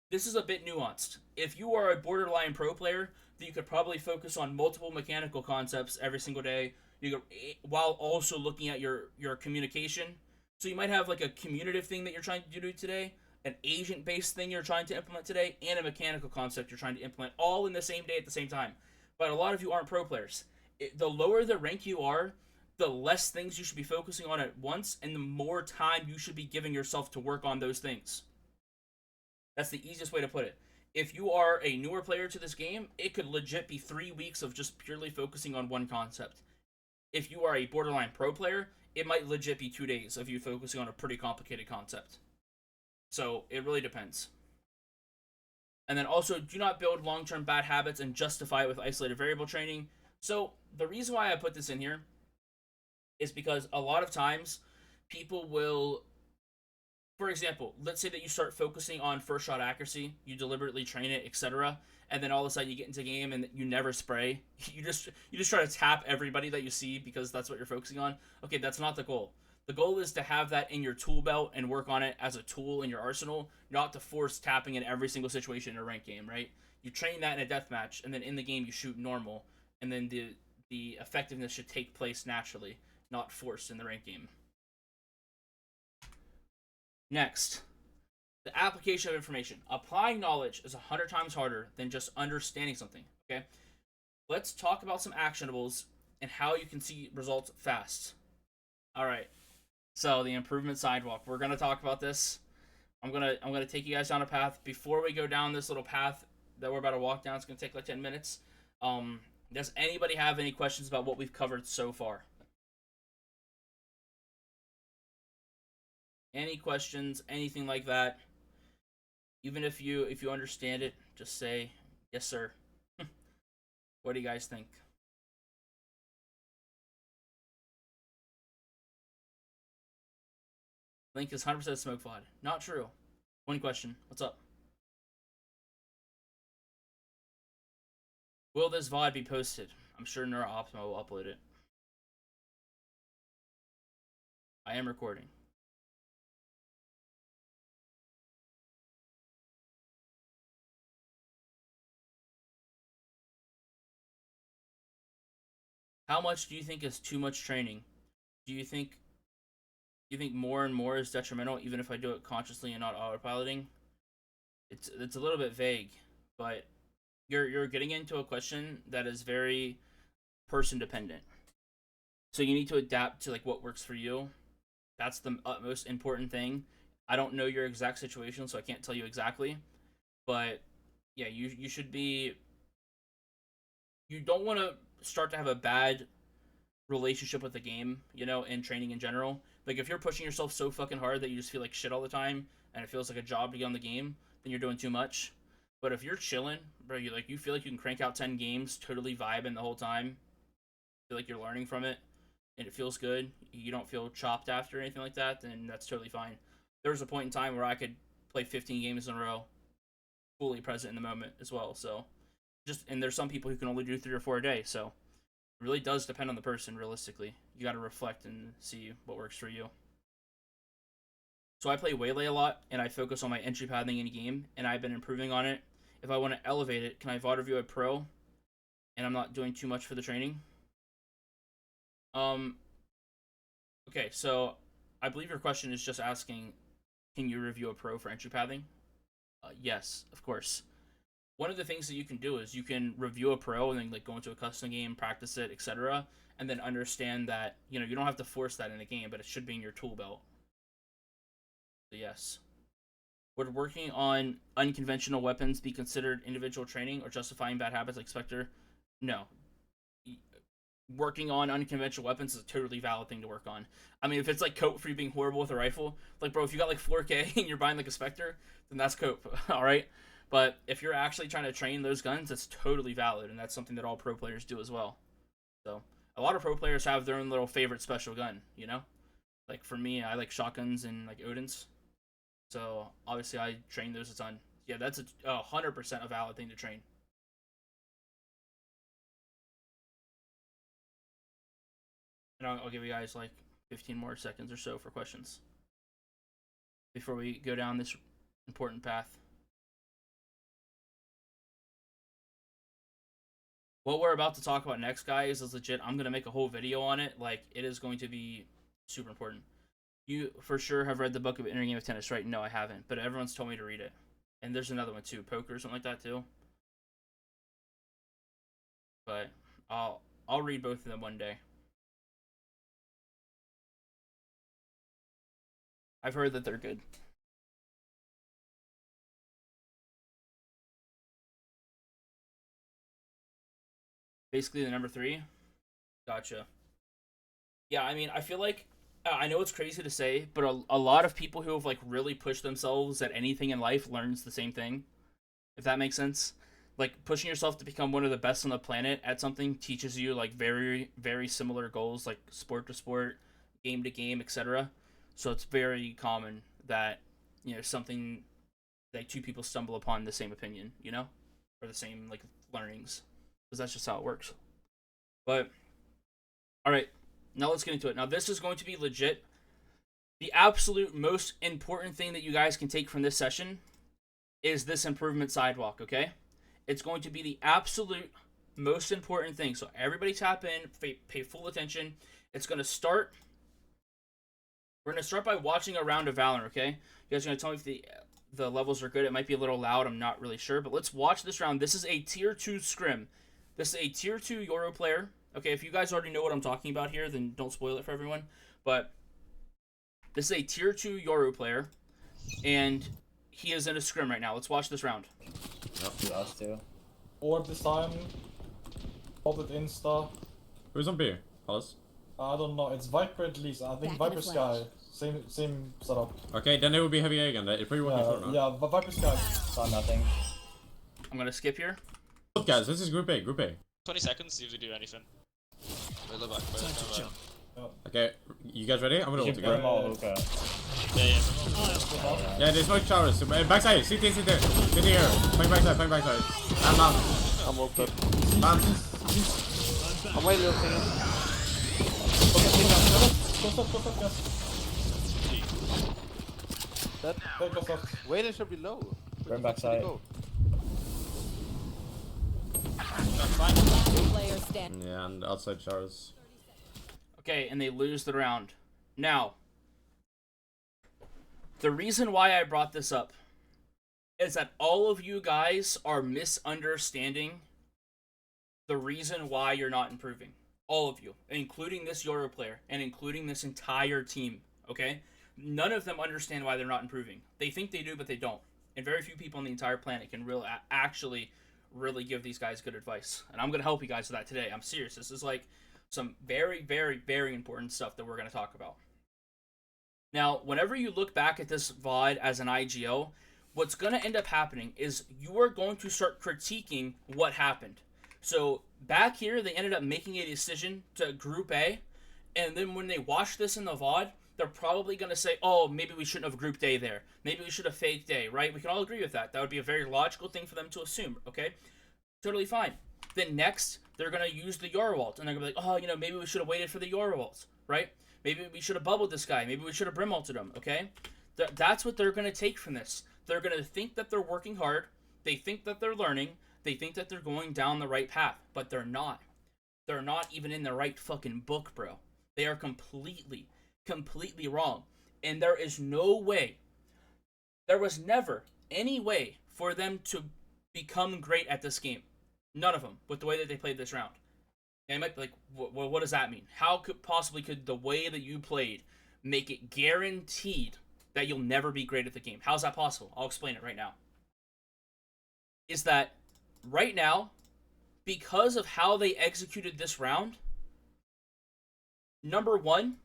this is a bit nuanced. If you are a borderline pro player, then you could probably focus on multiple mechanical concepts every single day, while also looking at your communication. So you might have like a commutative thing that you're trying to do today, an agent-based thing you're trying to implement today, and a mechanical concept you're trying to implement all in the same day at the same time. But a lot of you aren't pro players. The lower the rank you are, the less things you should be focusing on at once, and the more time you should be giving yourself to work on those things. That's the easiest way to put it. If you are a newer player to this game, it could legit be 3 weeks of just purely focusing on one concept. If you are a borderline pro player, it might legit be 2 days of you focusing on a pretty complicated concept. So it really depends. And then also, do not build long-term bad habits and justify it with isolated variable training. So the reason why I put this in here is because a lot of times people will, for example, let's say that you start focusing on first shot accuracy, you deliberately train it, etc., and then all of a sudden you get into game and you never spray. You just try to tap everybody that you see because that's what you're focusing on. Okay, that's not the goal. The goal is to have that in your tool belt and work on it as a tool in your arsenal, not to force tapping in every single situation in a ranked game, right? You train that in a deathmatch, and then in the game you shoot normal, and then the effectiveness should take place naturally, not forced in the ranked game. Next, the application of information. Applying knowledge is 100 times harder than just understanding something, okay? Let's talk about some actionables and how you can see results fast. All right. So, the improvement sidewalk. We're going to talk about this. I'm going to take you guys down a path. Before we go down this little path that we're about to walk down, it's going to take like 10 minutes. Does anybody have any questions about what we've covered so far? Any questions, anything like that? Even if you understand it, just say, yes, sir. What do you guys think? Link is 100% smoke VOD. Not true. One question. What's up? Will this VOD be posted? I'm sure Neuroptima will upload it. I am recording. How much do you think is too much training? Do you think more and more is detrimental, even if I do it consciously and not autopiloting? It's a little bit vague, but you're getting into a question that is very person dependent. So you need to adapt to like what works for you. That's the utmost important thing. I don't know your exact situation, so I can't tell you exactly. But yeah, you should be. You don't want to start to have a bad relationship with the game, you know, and training in general. Like if you're pushing yourself so fucking hard that you just feel like shit all the time, and it feels like a job to get on the game, then you're doing too much. But if you're chilling, bro, you feel like you can crank out 10 games, totally vibing the whole time, feel like you're learning from it, and it feels good, you don't feel chopped after or anything like that, then that's totally fine. There was a point in time where I could play 15 games in a row, fully present in the moment as well. So, and there's some people who can only do 3 or 4 a day. So, it really does depend on the person. Realistically, you got to reflect and see what works for you. So I play Waylay a lot, and I focus on my entry pathing in game, and I've been improving on it. If I want to elevate it, can I VOD review a pro, and I'm not doing too much for the training? Okay, so I believe your question is just asking, can you review a pro for entry pathing? Yes, of course. One of the things that you can do is you can review a pro and then like go into a custom game, practice it, etc., and then understand that you don't have to force that in a game, but it should be in your tool belt. So yes. Would working on unconventional weapons be considered individual training or justifying bad habits like Spectre? No. Working on unconventional weapons is a totally valid thing to work on. I mean, if it's like cope for you being horrible with a rifle, like bro, if you got like 4K and you're buying like a Spectre, then that's cope, alright? But if you're actually trying to train those guns, that's totally valid, and that's something that all pro players do as well. So, a lot of pro players have their own little favorite special gun, you know? Like for me, I like shotguns and like Odins. So, obviously I train those a ton. Yeah, that's a 100% a valid thing to train. And I'll give you guys like 15 more seconds or so for questions before we go down this important path. What we're about to talk about next, guys, is legit. I'm going to make a whole video on it. Like, it is going to be super important. You, for sure, have read the book of Inner Game of Tennis, right? No, I haven't. But everyone's told me to read it. And there's another one, too. Poker or something like that, too. But I'll read both of them one day. I've heard that they're good. Basically, the number 3. Gotcha. Yeah, I mean, I feel like I know it's crazy to say, but a lot of people who have like really pushed themselves at anything in life learns the same thing. If that makes sense. Like pushing yourself to become one of the best on the planet at something teaches you like very very similar goals, like sport to sport, game to game, etc. So it's very common that something like 2 people stumble upon the same opinion, or the same like learnings, because that's just how it works. But all right, now let's get into it. Now this is going to be legit the absolute most important thing that you guys can take from this session is this improvement sidewalk, okay? It's going to be the absolute most important thing. So everybody tap in, pay full attention. It's going to start. We're going to start by watching a round of Valorant, okay? You guys are going to tell me if the levels are good. It might be a little loud. I'm not really sure. But let's watch this round. This is a Tier 2 scrim. This is a Tier 2 Euro player. Okay, if you guys already know what I'm talking about here, then don't spoil it for everyone. But this is a Tier 2 Euro player. And he is in a scrim right now. Let's watch this round. Yep, us too. Orb this time. Hold it insta. Who's on B? Palace? I don't know. It's Viper at least. I think Viper Sky. Same setup. Okay, then it will be heavy A again. It's pretty working for now. Yeah, but Viper Sky. Saw nothing. I'm gonna skip here. Look, guys, this is Group A. Group A. 20 seconds, see if they do anything. Wait, back. Okay, you guys ready? I'm gonna ult again. Yeah. Yeah, there's no showers. Backside, CT. Here. Playing backside. I'm out. I'm ulted. Man. I'm waiting for him. Close up, yes. That Take us off. Waiting should be low. Burn backside. Fine. player standing. Yeah, and outside showers. Okay, and they lose the round. Now, the reason why I brought this up is that all of you guys are misunderstanding the reason why you're not improving. All of you, including this Euro player, and including this entire team, okay? None of them understand why they're not improving. They think they do, but they don't. And very few people on the entire planet can actually really give these guys good advice. And I'm going to help you guys with that today. I'm serious. This is like some very, very, very important stuff that we're going to talk about. Now, whenever you look back at this VOD as an IGL, what's going to end up happening is you are going to start critiquing what happened. So back here, they ended up making a decision to Group A, and then when they watch this in the VOD, they're probably going to say, oh, maybe we shouldn't have grouped A there. Maybe we should have faked A, right? We can all agree with that. That would be a very logical thing for them to assume, okay? Totally fine. Then next, they're going to use the Yorwalt, and they're going to be like, oh, you know, maybe we should have waited for the Yorwalt, right? Maybe we should have bubbled this guy. Maybe we should have Brimulted him, okay? That's what they're going to take from this. They're going to think that they're working hard. They think that they're learning. They think that they're going down the right path, but they're not. They're not even in the right fucking book, bro. They are completely wrong. And there is no way, there was never any way for them to become great at this game. None of them, with the way that they played this round. And you might be like, what does that mean? How could the way that you played make it guaranteed that you'll never be great at the game? How's that possible? I'll explain it right now. Is that right now, because of how they executed this round, number one,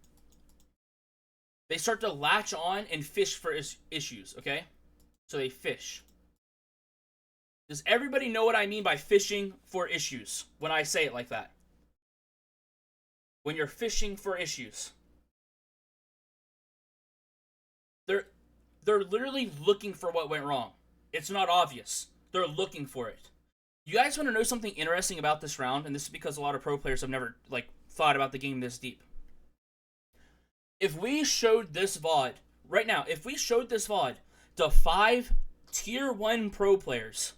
they start to latch on and fish for issues, okay? So they fish. Does everybody know what I mean by fishing for issues when I say it like that? When you're fishing for issues. They're literally looking for what went wrong. It's not obvious. They're looking for it. You guys want to know something interesting about this round? And this is because a lot of pro players have never thought about the game this deep. If we showed this VOD, right now, if we showed this VOD to 5 tier 1 pro players,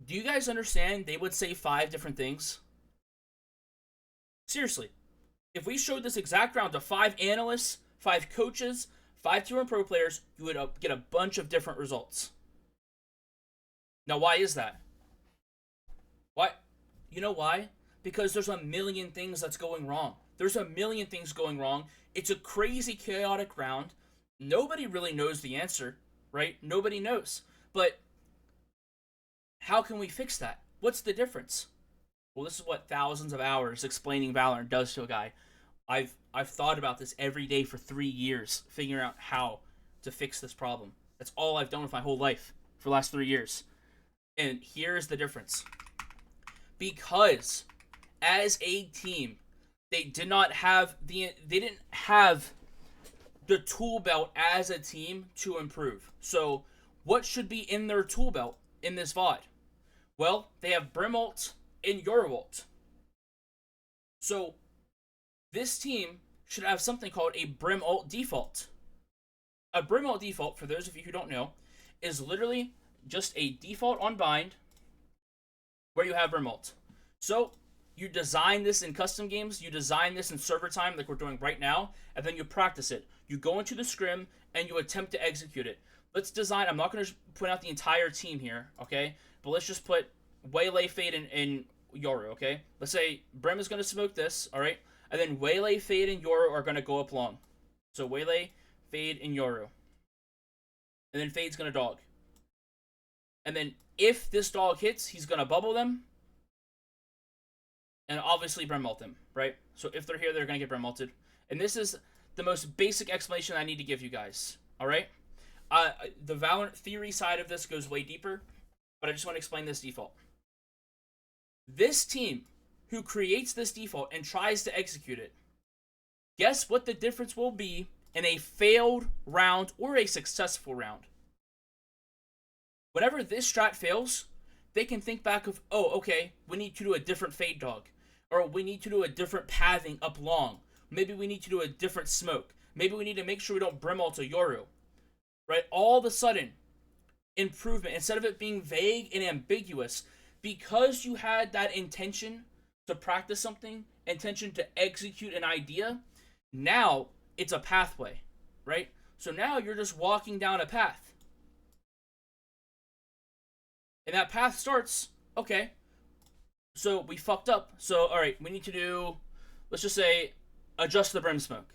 do you guys understand they would say 5 different things? Seriously. If we showed this exact round to 5 analysts, 5 coaches, 5 tier 1 pro players, you would get a bunch of different results. Now, why is that? Why? You know why? Because there's a million things that's going wrong. There's a million things going wrong. It's a crazy, chaotic round. Nobody really knows the answer, right? Nobody knows. But how can we fix that? What's the difference? Well, this is what thousands of hours explaining Valorant does to a guy. I've thought about this every day for 3 years, figuring out how to fix this problem. That's all I've done with my whole life for the last 3 years. And here's the difference. Because as a team, they didn't have the tool belt as a team to improve. So what should be in their tool belt in this VOD? Well, they have Brimult and Yorwalt. So this team should have something called a Brimult default. A Brimult default, for those of you who don't know, is literally just a default on bind where you have Brimult. So you design this in custom games, you design this in server time like we're doing right now, and then you practice it. You go into the scrim and you attempt to execute it. Let's design, I'm not going to put out the entire team here, okay? But let's just put Waylay, Fade, and Yoru, okay? Let's say Brim is going to smoke this, alright? And then Waylay, Fade, and Yoru are going to go up long. So Waylay, Fade, and Yoru. And then Fade's going to dog. And then if this dog hits, he's going to bubble them. And obviously Brimult them, right? So if they're here, they're going to get Brimulted. And this is the most basic explanation I need to give you guys, alright? The Valorant theory side of this goes way deeper, but I just want to explain this default. This team who creates this default and tries to execute it, guess what the difference will be in a failed round or a successful round? Whenever this strat fails, they can think back of, oh, okay, we need to do a different fade dog. Or we need to do a different pathing up long. Maybe we need to do a different smoke. Maybe we need to make sure we don't Brimult to Yoru. Right? All of a sudden, improvement. Instead of it being vague and ambiguous, because you had that intention to practice something, intention to execute an idea, now it's a pathway, right? So now you're just walking down a path. And that path starts, okay, so we fucked up. So, all right, we need to do, let's just say, adjust the brim smoke.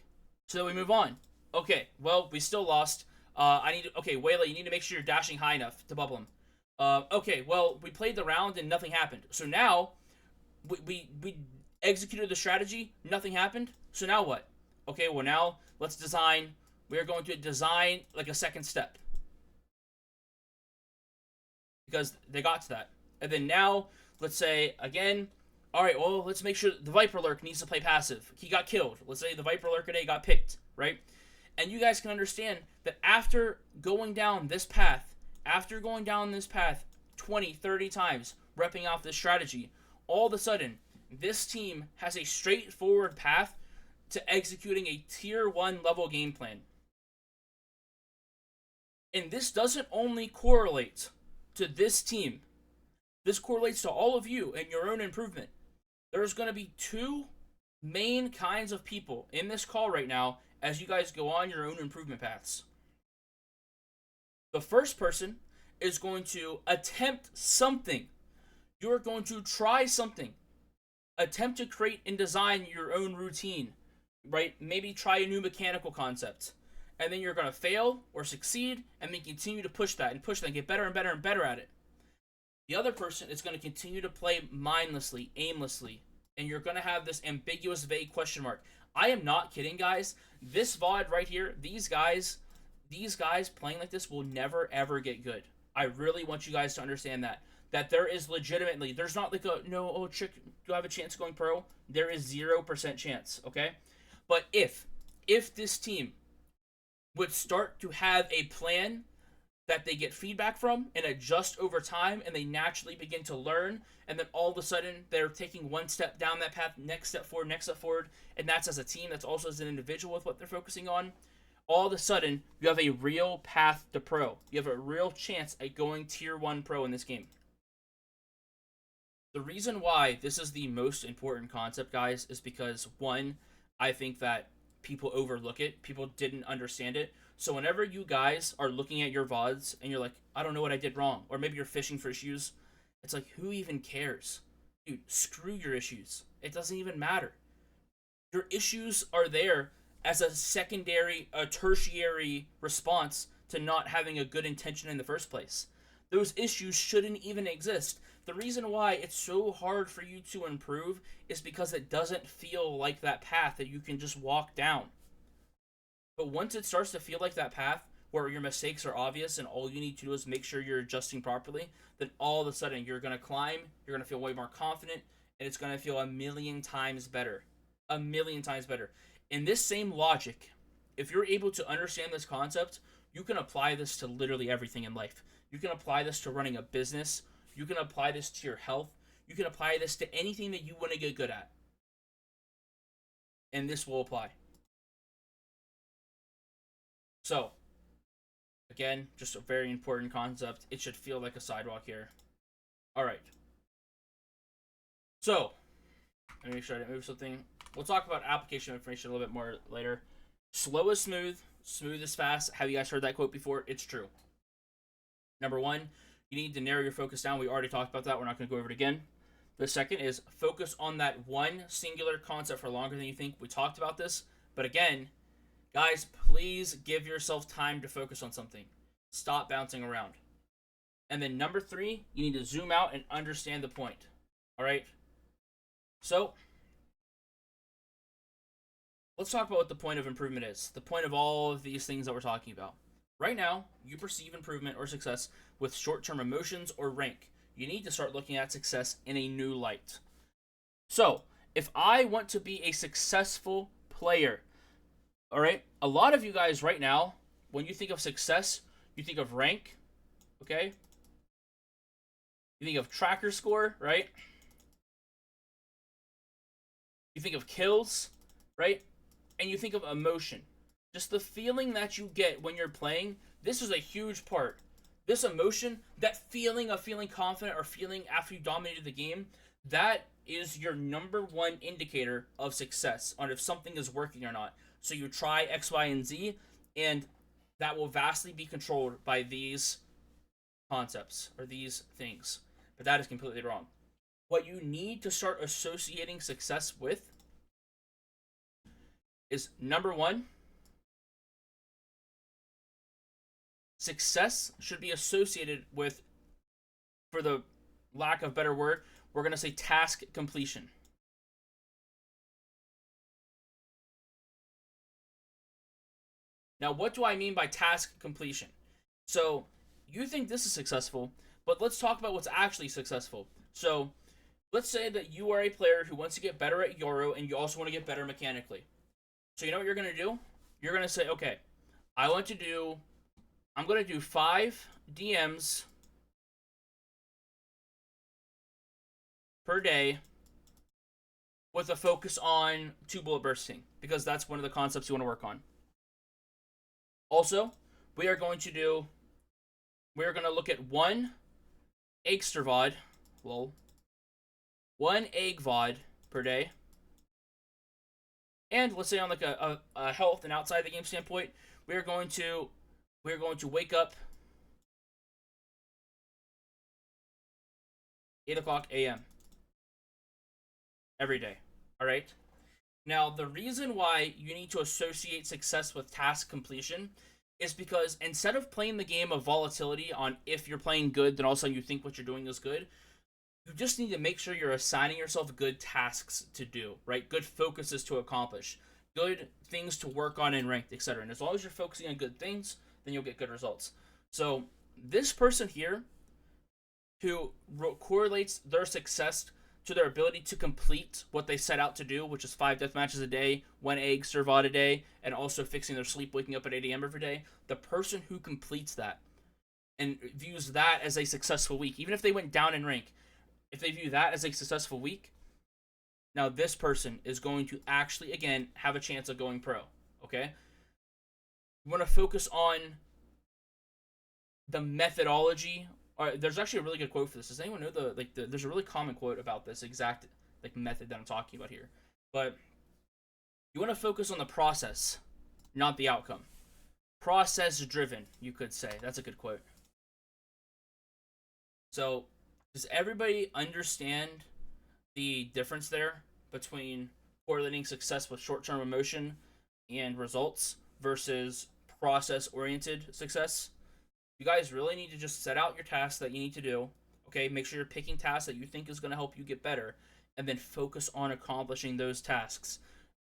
So that we move on. Okay, well, we still lost. Okay, Wayla, you need to make sure you're dashing high enough to bubble him. Okay, well, we played the round and nothing happened. So now, we executed the strategy, nothing happened. So now what? Okay, well now, let's design, we're going to design like a second step. Because they got to that. And then now, let's say, again, alright, well, let's make sure the Viper Lurk needs to play passive. He got killed. Let's say the Viper Lurk today got picked, right? And you guys can understand that after going down this path 20, 30 times, repping off this strategy, all of a sudden, this team has a straightforward path to executing a tier 1 level game plan. And this doesn't only correlate to this team. This correlates to all of you and your own improvement. There's going to be two main kinds of people in this call right now as you guys go on your own improvement paths. The first person is going to attempt something. You're going to try something. Attempt to create and design your own routine, right? Maybe try a new mechanical concept. And then you're going to fail or succeed and then continue to push that and get better and better and better at it. The other person is going to continue to play mindlessly, aimlessly, and you're going to have this ambiguous, vague question mark. I am not kidding, guys. This VOD right here, these guys playing like this will never, ever get good. I really want you guys to understand that. That there is legitimately, there's not like a, no, oh, Chick, do I have a chance going pro? There is 0% chance, okay? But if this team would start to have a plan that they get feedback from and adjust over time and they naturally begin to learn, and then all of a sudden they're taking one step down that path, next step forward, and that's as a team, that's also as an individual with what they're focusing on, all of a sudden you have a real path to pro. You have a real chance at going tier 1 pro in this game. The reason why this is the most important concept, guys, is because, one, I think that people overlook it. People didn't understand it. So whenever you guys are looking at your VODs and you're like, I don't know what I did wrong, or maybe you're fishing for issues, it's like, who even cares? Dude, screw your issues. It doesn't even matter. Your issues are there as a secondary, a tertiary response to not having a good intention in the first place. Those issues shouldn't even exist. The reason why it's so hard for you to improve is because it doesn't feel like that path that you can just walk down. But once it starts to feel like that path where your mistakes are obvious and all you need to do is make sure you're adjusting properly, then all of a sudden you're going to climb, you're going to feel way more confident, and it's going to feel a million times better. A million times better. In this same logic, if you're able to understand this concept, you can apply this to literally everything in life. You can apply this to running a business. You can apply this to your health. You can apply this to anything that you want to get good at. And this will apply. So, again, just a very important concept. It should feel like a sidewalk here. Alright. So, let me make sure I didn't move something. We'll talk about application information a little bit more later. Slow is smooth. Smooth is fast. Have you guys heard that quote before? It's true. Number one, you need to narrow your focus down. We already talked about that. We're not going to go over it again. The second is focus on that one singular concept for longer than you think. We talked about this. But again, guys, please give yourself time to focus on something. Stop bouncing around. And then number three, you need to zoom out and understand the point. All right? So, let's talk about what the point of improvement is. The point of all of these things that we're talking about. Right now, you perceive improvement or success with short-term emotions or rank. You need to start looking at success in a new light. So, if I want to be a successful player, all right, a lot of you guys right now, when you think of success, you think of rank, okay? You think of tracker score, right? You think of kills, right? And you think of emotion. Just the feeling that you get when you're playing, this is a huge part. This emotion, that feeling of feeling confident or feeling after you dominated the game, that is your number one indicator of success on if something is working or not. So you try X, Y, and Z, and that will vastly be controlled by these concepts or these things. But that is completely wrong. What you need to start associating success with is number one, success should be associated with, for the lack of a better word, we're going to say task completion. Now, what do I mean by task completion? So, you think this is successful, but let's talk about what's actually successful. So, let's say that you are a player who wants to get better at Euro and you also want to get better mechanically. So, you know what you're going to do? You're going to say, okay, I'm going to do 5 DMs per day with a focus on 2 bullet bursting, because that's one of the concepts you want to work on. Also, we are going to look at 1 Egster VOD, lol, 1 egg VOD per day. And let's say on like a health and outside the game standpoint, we're going to wake up 8:00 a.m. every day. All right. Now, the reason why you need to associate success with task completion is because instead of playing the game of volatility on if you're playing good, then all of a sudden you think what you're doing is good, you just need to make sure you're assigning yourself good tasks to do, right? Good focuses to accomplish, good things to work on in ranked, etc. And as long as you're focusing on good things, then you'll get good results. So this person here who correlates their success to their ability to complete what they set out to do, which is 5 death matches a day, 1 egg servad a day, and also fixing their sleep, waking up at 8 a.m. every day. The person who completes that and views that as a successful week, even if they went down in rank, if they view that as a successful week, now this person is going to actually, again, have a chance of going pro, okay? You want to focus on the methodology. There's actually a really good quote for this. Does anyone know there's a really common quote about this exact method that I'm talking about here. But you want to focus on the process, not the outcome. Process driven, you could say. That's a good quote. So, does everybody understand the difference there between correlating success with short-term emotion and results versus process-oriented success? You guys really need to just set out your tasks that you need to do, okay? Make sure you're picking tasks that you think is going to help you get better, and then focus on accomplishing those tasks.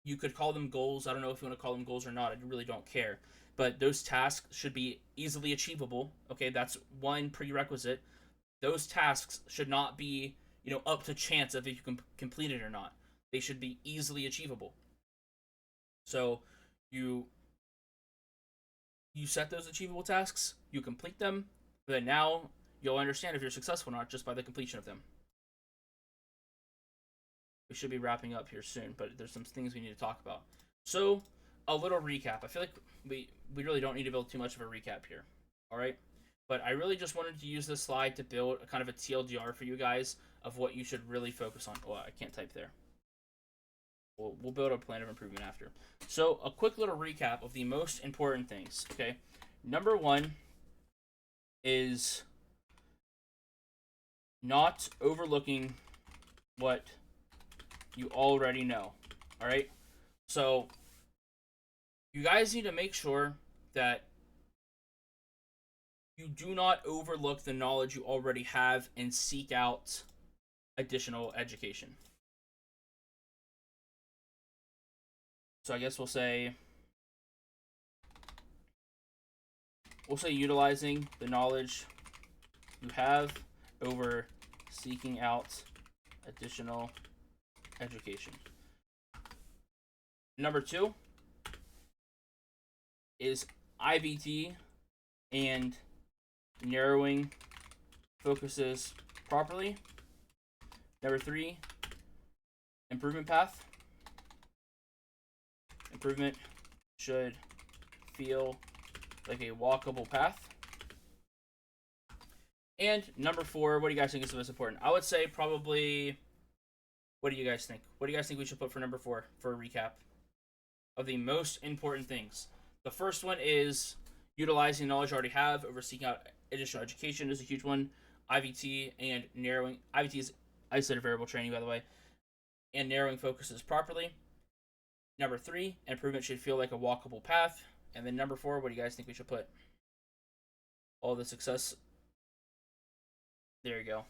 You could call them goals. I don't know if you want to call them goals or not. I really don't care. But those tasks should be easily achievable, okay? That's one prerequisite. Those tasks should not be, up to chance of if you can complete it or not. They should be easily achievable. So you set those achievable tasks, you complete them, then now you'll understand if you're successful or not just by the completion of them. We should be wrapping up here soon, but there's some things we need to talk about. So, a little recap. I feel like we really don't need to build too much of a recap here, all right? But I really just wanted to use this slide to build a kind of a TLDR for you guys of what you should really focus on. Oh, I can't type there. We'll build a plan of improvement after. So, a quick little recap of the most important things, okay? Number 1 is not overlooking what you already know, all right? So, you guys need to make sure that you do not overlook the knowledge you already have and seek out additional education. So I guess we'll say utilizing the knowledge you have over seeking out additional education. Number 2 is IBT and narrowing focuses properly. Number 3, improvement path. Improvement should feel like a walkable path. And number 4, what do you guys think is the most important? I would say probably What do you guys think? What do you guys think we should put for number 4 for a recap of the most important things? The first one is utilizing knowledge you already have over seeking out additional education is a huge one. IVT and narrowing. IVT is isolated variable training, by the way. And narrowing focuses properly. Number 3, improvement should feel like a walkable path. And then number 4, what do you guys think we should put? All the success. There you go.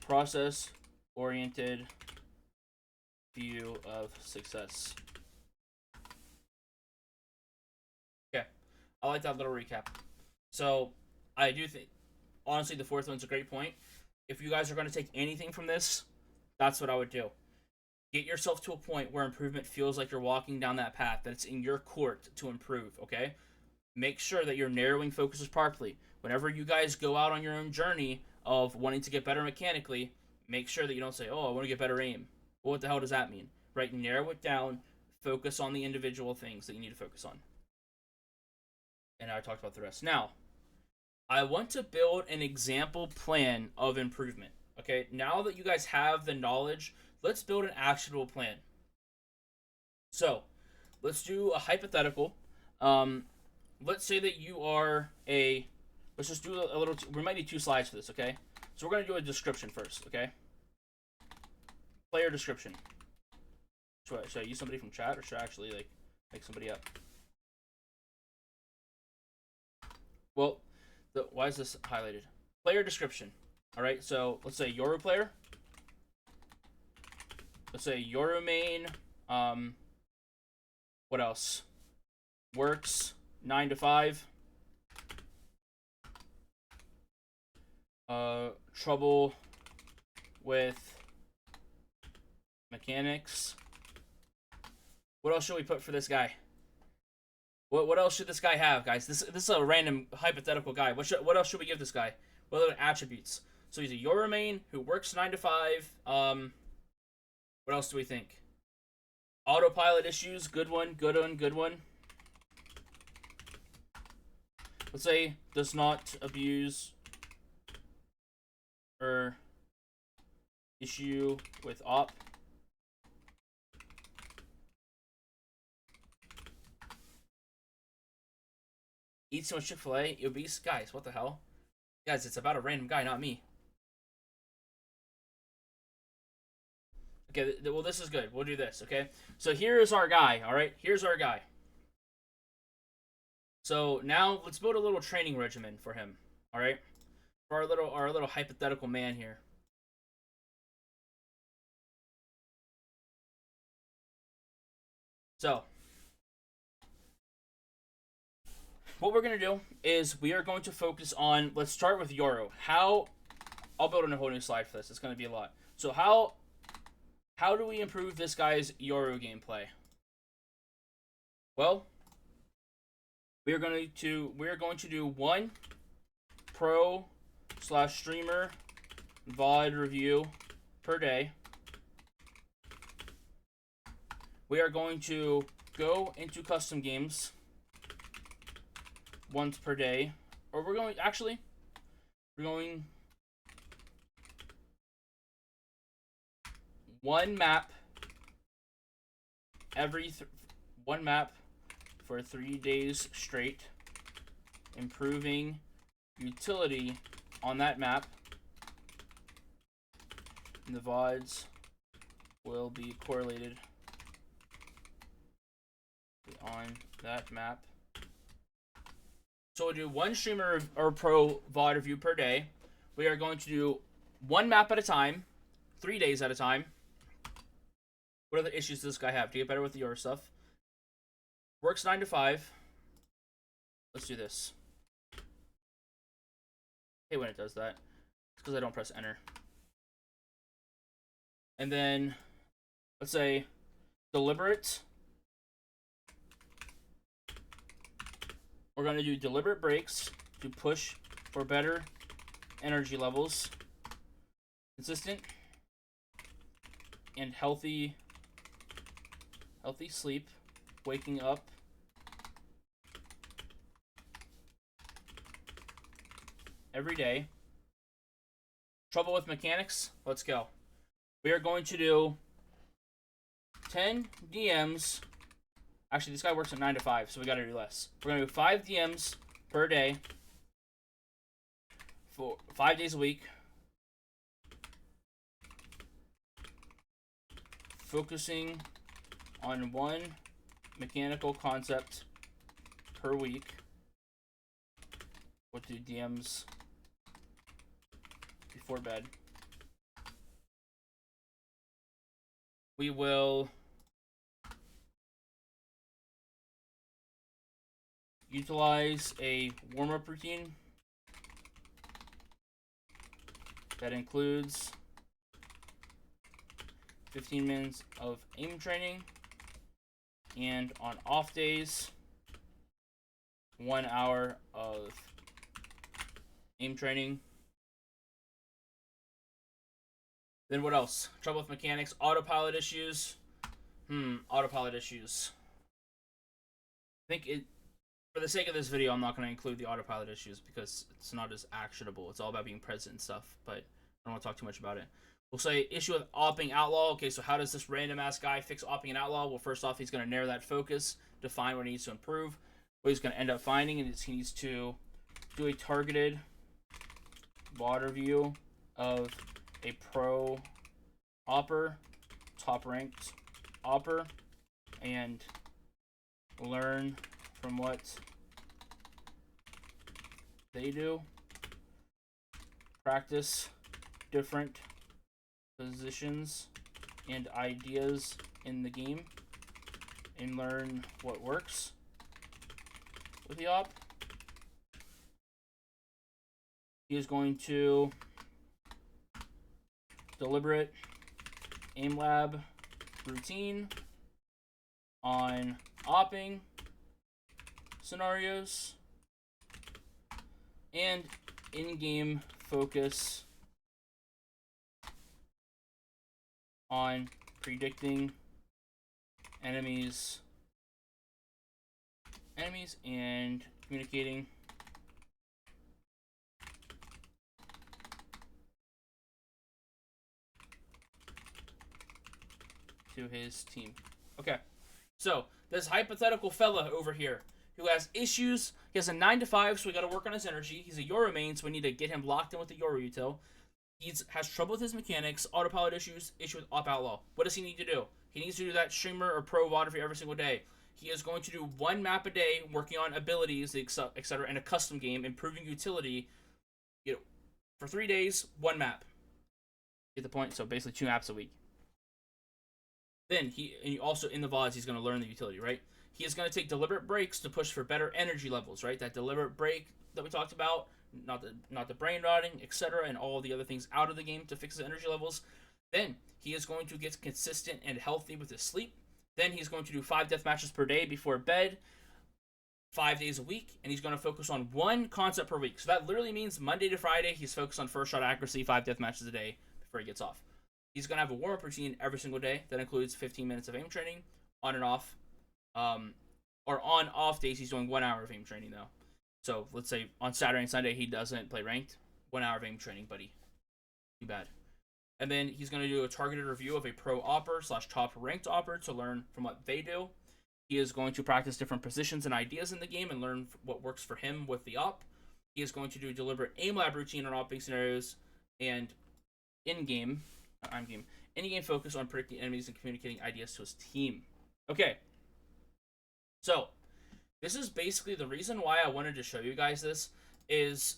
Process-oriented view of success. Okay. I like that little recap. So, I do think, honestly, the 4th one's a great point. If you guys are going to take anything from this, that's what I would do. Get yourself to a point where improvement feels like you're walking down that path, that it's in your court to improve, okay? Make sure that you're narrowing focuses properly. Whenever you guys go out on your own journey of wanting to get better mechanically, make sure that you don't say, oh, I want to get better aim. Well, what the hell does that mean? Right? Narrow it down. Focus on the individual things that you need to focus on. And I talked about the rest. Now, I want to build an example plan of improvement. Okay? Now that you guys have the knowledge, let's build an actionable plan. So, let's do a hypothetical. Let's say that you are a... Let's just do a little... We might need 2 slides for this, okay? So we're going to do a description first, okay? Player description. Should I use somebody from chat, or should I actually, like, make somebody up? Well, why is this highlighted? Player description. Alright, so let's say Yoru player. Let's say Yoru main. What else? Works 9 to 5. Trouble with mechanics. What else should we put for this guy? What else should this guy have, guys? This is a random hypothetical guy. What else should we give this guy? What other attributes? So he's a Yoru main who works 9 to 5. What else do we think? Autopilot issues, good one, good one, good one. Let's say does not abuse or issue with op. Eats so much Chick-fil-A, obese. Guys, what the hell? Guys, it's about a random guy, not me. Okay, well, this is good. We'll do this, okay? So here's our guy, alright? Here's our guy. So now let's build a little training regimen for him, alright? For our little hypothetical man here. So what we're going to do is we are going to focus on, let's start with Yoru. I'll build a whole new slide for this. It's going to be a lot. So how do we improve this guy's Yoru gameplay? Well, we are going to do 1 pro/streamer VOD review per day. We are going to go into custom games once per day, or we're going 1 map every 1 map for 3 days straight, improving utility on that map, and the VODs will be correlated on that map. So we'll do 1 streamer or pro VOD review per day. We are going to do 1 map at a time, 3 days at a time. What other issues does this guy have? To get better with your stuff. Works 9 to 5. Let's do this. I hate when it does that. It's because I don't press enter. And then, let's say, deliberate. We're going to do deliberate breaks to push for better energy levels. Consistent and healthy sleep. Waking up. Every day. Trouble with mechanics. Let's go. We are going to do 10 DMs. Actually, this guy works at 9 to 5, so we gotta do less. We're gonna do 5 DMs per day for 5 days a week, focusing on one mechanical concept per week. We'll do DMs before bed. We will utilize a warm-up routine that includes 15 minutes of aim training, and on off days, 1 hour of aim training. Then what else? Trouble with mechanics, autopilot issues. Autopilot issues. I think it, for the sake of this video, I'm not going to include the autopilot issues because it's not as actionable. It's all about being present and stuff, but I don't want to talk too much about it. We'll say issue with opping outlaw. Okay, so how does this random ass guy fix opping an outlaw? Well, first off, he's going to narrow that focus, define what he needs to improve. What he's going to end up finding is he needs to do a targeted water view of a pro opper, top ranked opper, and learn from what they do. Practice different positions and ideas in the game and learn what works with the op. He is going to deliberate aim lab routine on opping scenarios and in-game focus on predicting enemies and communicating to his team. Okay, so this hypothetical fella over here who has issues, he has a 9 to 5, so we got to work on his energy. He's a Euro main, so we need to get him locked in with the Euro util. He has trouble with his mechanics, autopilot issues, issue with op outlaw. What does he need to do? He needs to do that streamer or pro water for every single day. He is going to do 1 map a day, working on abilities, etc., and a custom game, improving utility. You know, for 3 days, 1 map. Get the point? So basically 2 maps a week. Then and also in the VODs, he's going to learn the utility, right? He is going to take deliberate breaks to push for better energy levels, right? That deliberate break that we talked about, not the brain rotting, etc., and all the other things out of the game to fix his energy levels. Then he is going to get consistent and healthy with his sleep. Then he's going to do 5 death matches per day before bed, 5 days a week, and he's going to focus on 1 concept per week. So that literally means Monday to Friday, he's focused on first shot accuracy, 5 death matches a day before he gets off. He's going to have a warm-up routine every single day. That includes 15 minutes of aim training, on and off. Or on off days, he's doing 1 hour of aim training, though. So let's say on Saturday and Sunday, he doesn't play ranked. 1 hour of aim training, buddy. Too bad. And then he's going to do a targeted review of a pro opper / top ranked opper to learn from what they do. He is going to practice different positions and ideas in the game and learn what works for him with the op. He is going to do a deliberate aim lab routine on opping scenarios and in-game focus on predicting enemies and communicating ideas to his team. Okay. So, this is basically the reason why I wanted to show you guys this is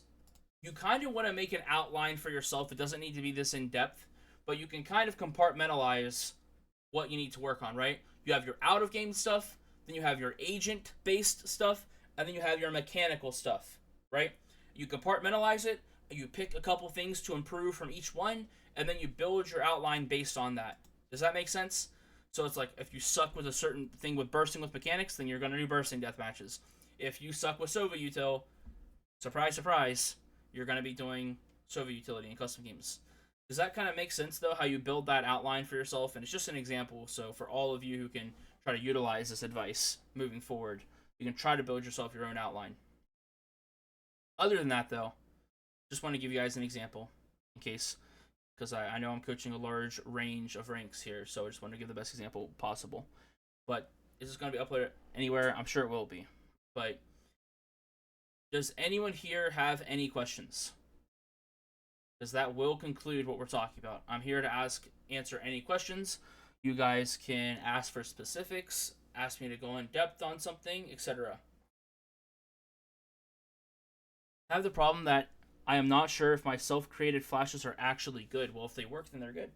you kind of want to make an outline for yourself. It doesn't need to be this in-depth, but you can kind of compartmentalize what you need to work on, right? You have your out-of-game stuff, then you have your agent-based stuff, and then you have your mechanical stuff, right? You compartmentalize it, you pick a couple things to improve from each one, and then you build your outline based on that. Does that make sense? So it's like, if you suck with a certain thing with bursting with mechanics, then you're going to do bursting death matches. If you suck with Sova util, surprise, surprise, you're going to be doing Sova utility in custom games. Does that kind of make sense, though, how you build that outline for yourself? And it's just an example, so for all of you who can try to utilize this advice moving forward, you can try to build yourself your own outline. Other than that, though, just want to give you guys an example in case because I know I'm coaching a large range of ranks here, so I just want to give the best example possible. But is this going to be uploaded anywhere? I'm sure it will be. But does anyone here have any questions? Because that will conclude what we're talking about. I'm here to answer any questions. You guys can ask for specifics, ask me to go in depth on something, etc. I have the problem that I am not sure if my self-created flashes are actually good. Well, if they work, then they're good.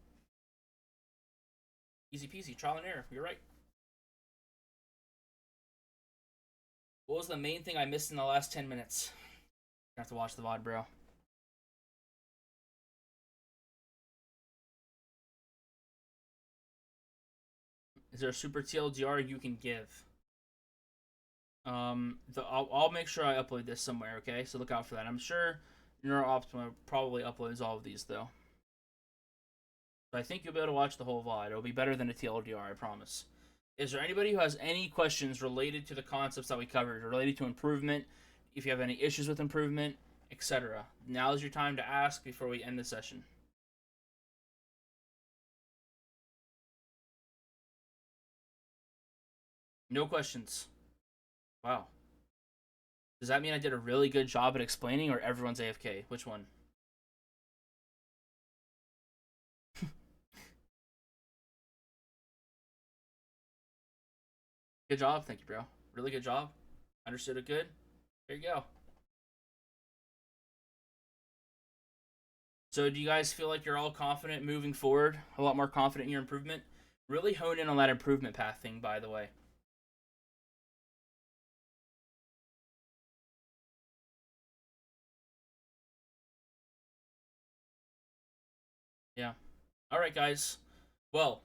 Easy peasy, trial and error. You're right. What was the main thing I missed in the last 10 minutes? I have to watch the VOD, bro. Is there a super TLDR you can give? I'll make sure I upload this somewhere, okay? So look out for that. I'm sure Neuroptima probably uploads all of these, though. So I think you'll be able to watch the whole VOD. It'll be better than a TLDR, I promise. Is there anybody who has any questions related to the concepts that we covered, related to improvement, if you have any issues with improvement, etc.? Now is your time to ask before we end the session. No questions. Wow. Does that mean I did a really good job at explaining, or everyone's AFK? Which one? Good job. Thank you, bro. Really good job. Understood it good. There you go. So do you guys feel like you're all confident moving forward? A lot more confident in your improvement? Really hone in on that improvement path thing, by the way. Yeah. Alright, guys. Well,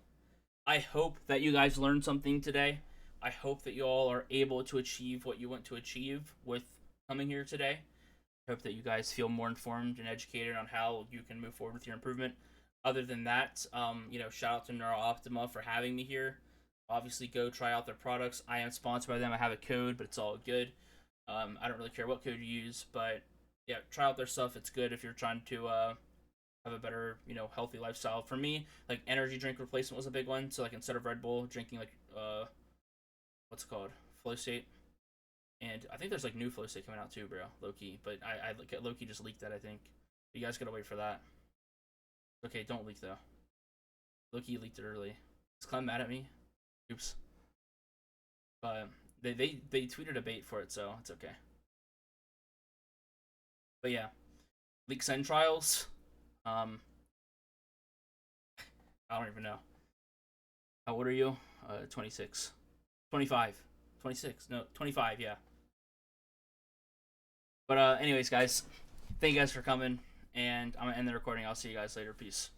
I hope that you guys learned something today. I hope that you all are able to achieve what you want to achieve with coming here today. I hope that you guys feel more informed and educated on how you can move forward with your improvement. Other than that, shout out to Neuroptima for having me here. Obviously, go try out their products. I am sponsored by them. I have a code, but it's all good. I don't really care what code you use, but yeah, try out their stuff. It's good if you're trying to have a better, healthy lifestyle. For me, like energy drink replacement was a big one. So like instead of Red Bull, drinking like what's it called? Flow State. And I think there's like new Flow State coming out too, bro. Low-key. But I low-key just leaked that, I think. You guys gotta wait for that. Okay, don't leak though. Low-key leaked it early. Is Clem mad at me? Oops. But they tweeted a bait for it, so it's okay. But yeah. Leak Send trials. I don't even know. How old are you? 26. 25. 26. No, 25, yeah. But anyways, guys, thank you guys for coming, and I'm gonna end the recording. I'll see you guys later. Peace.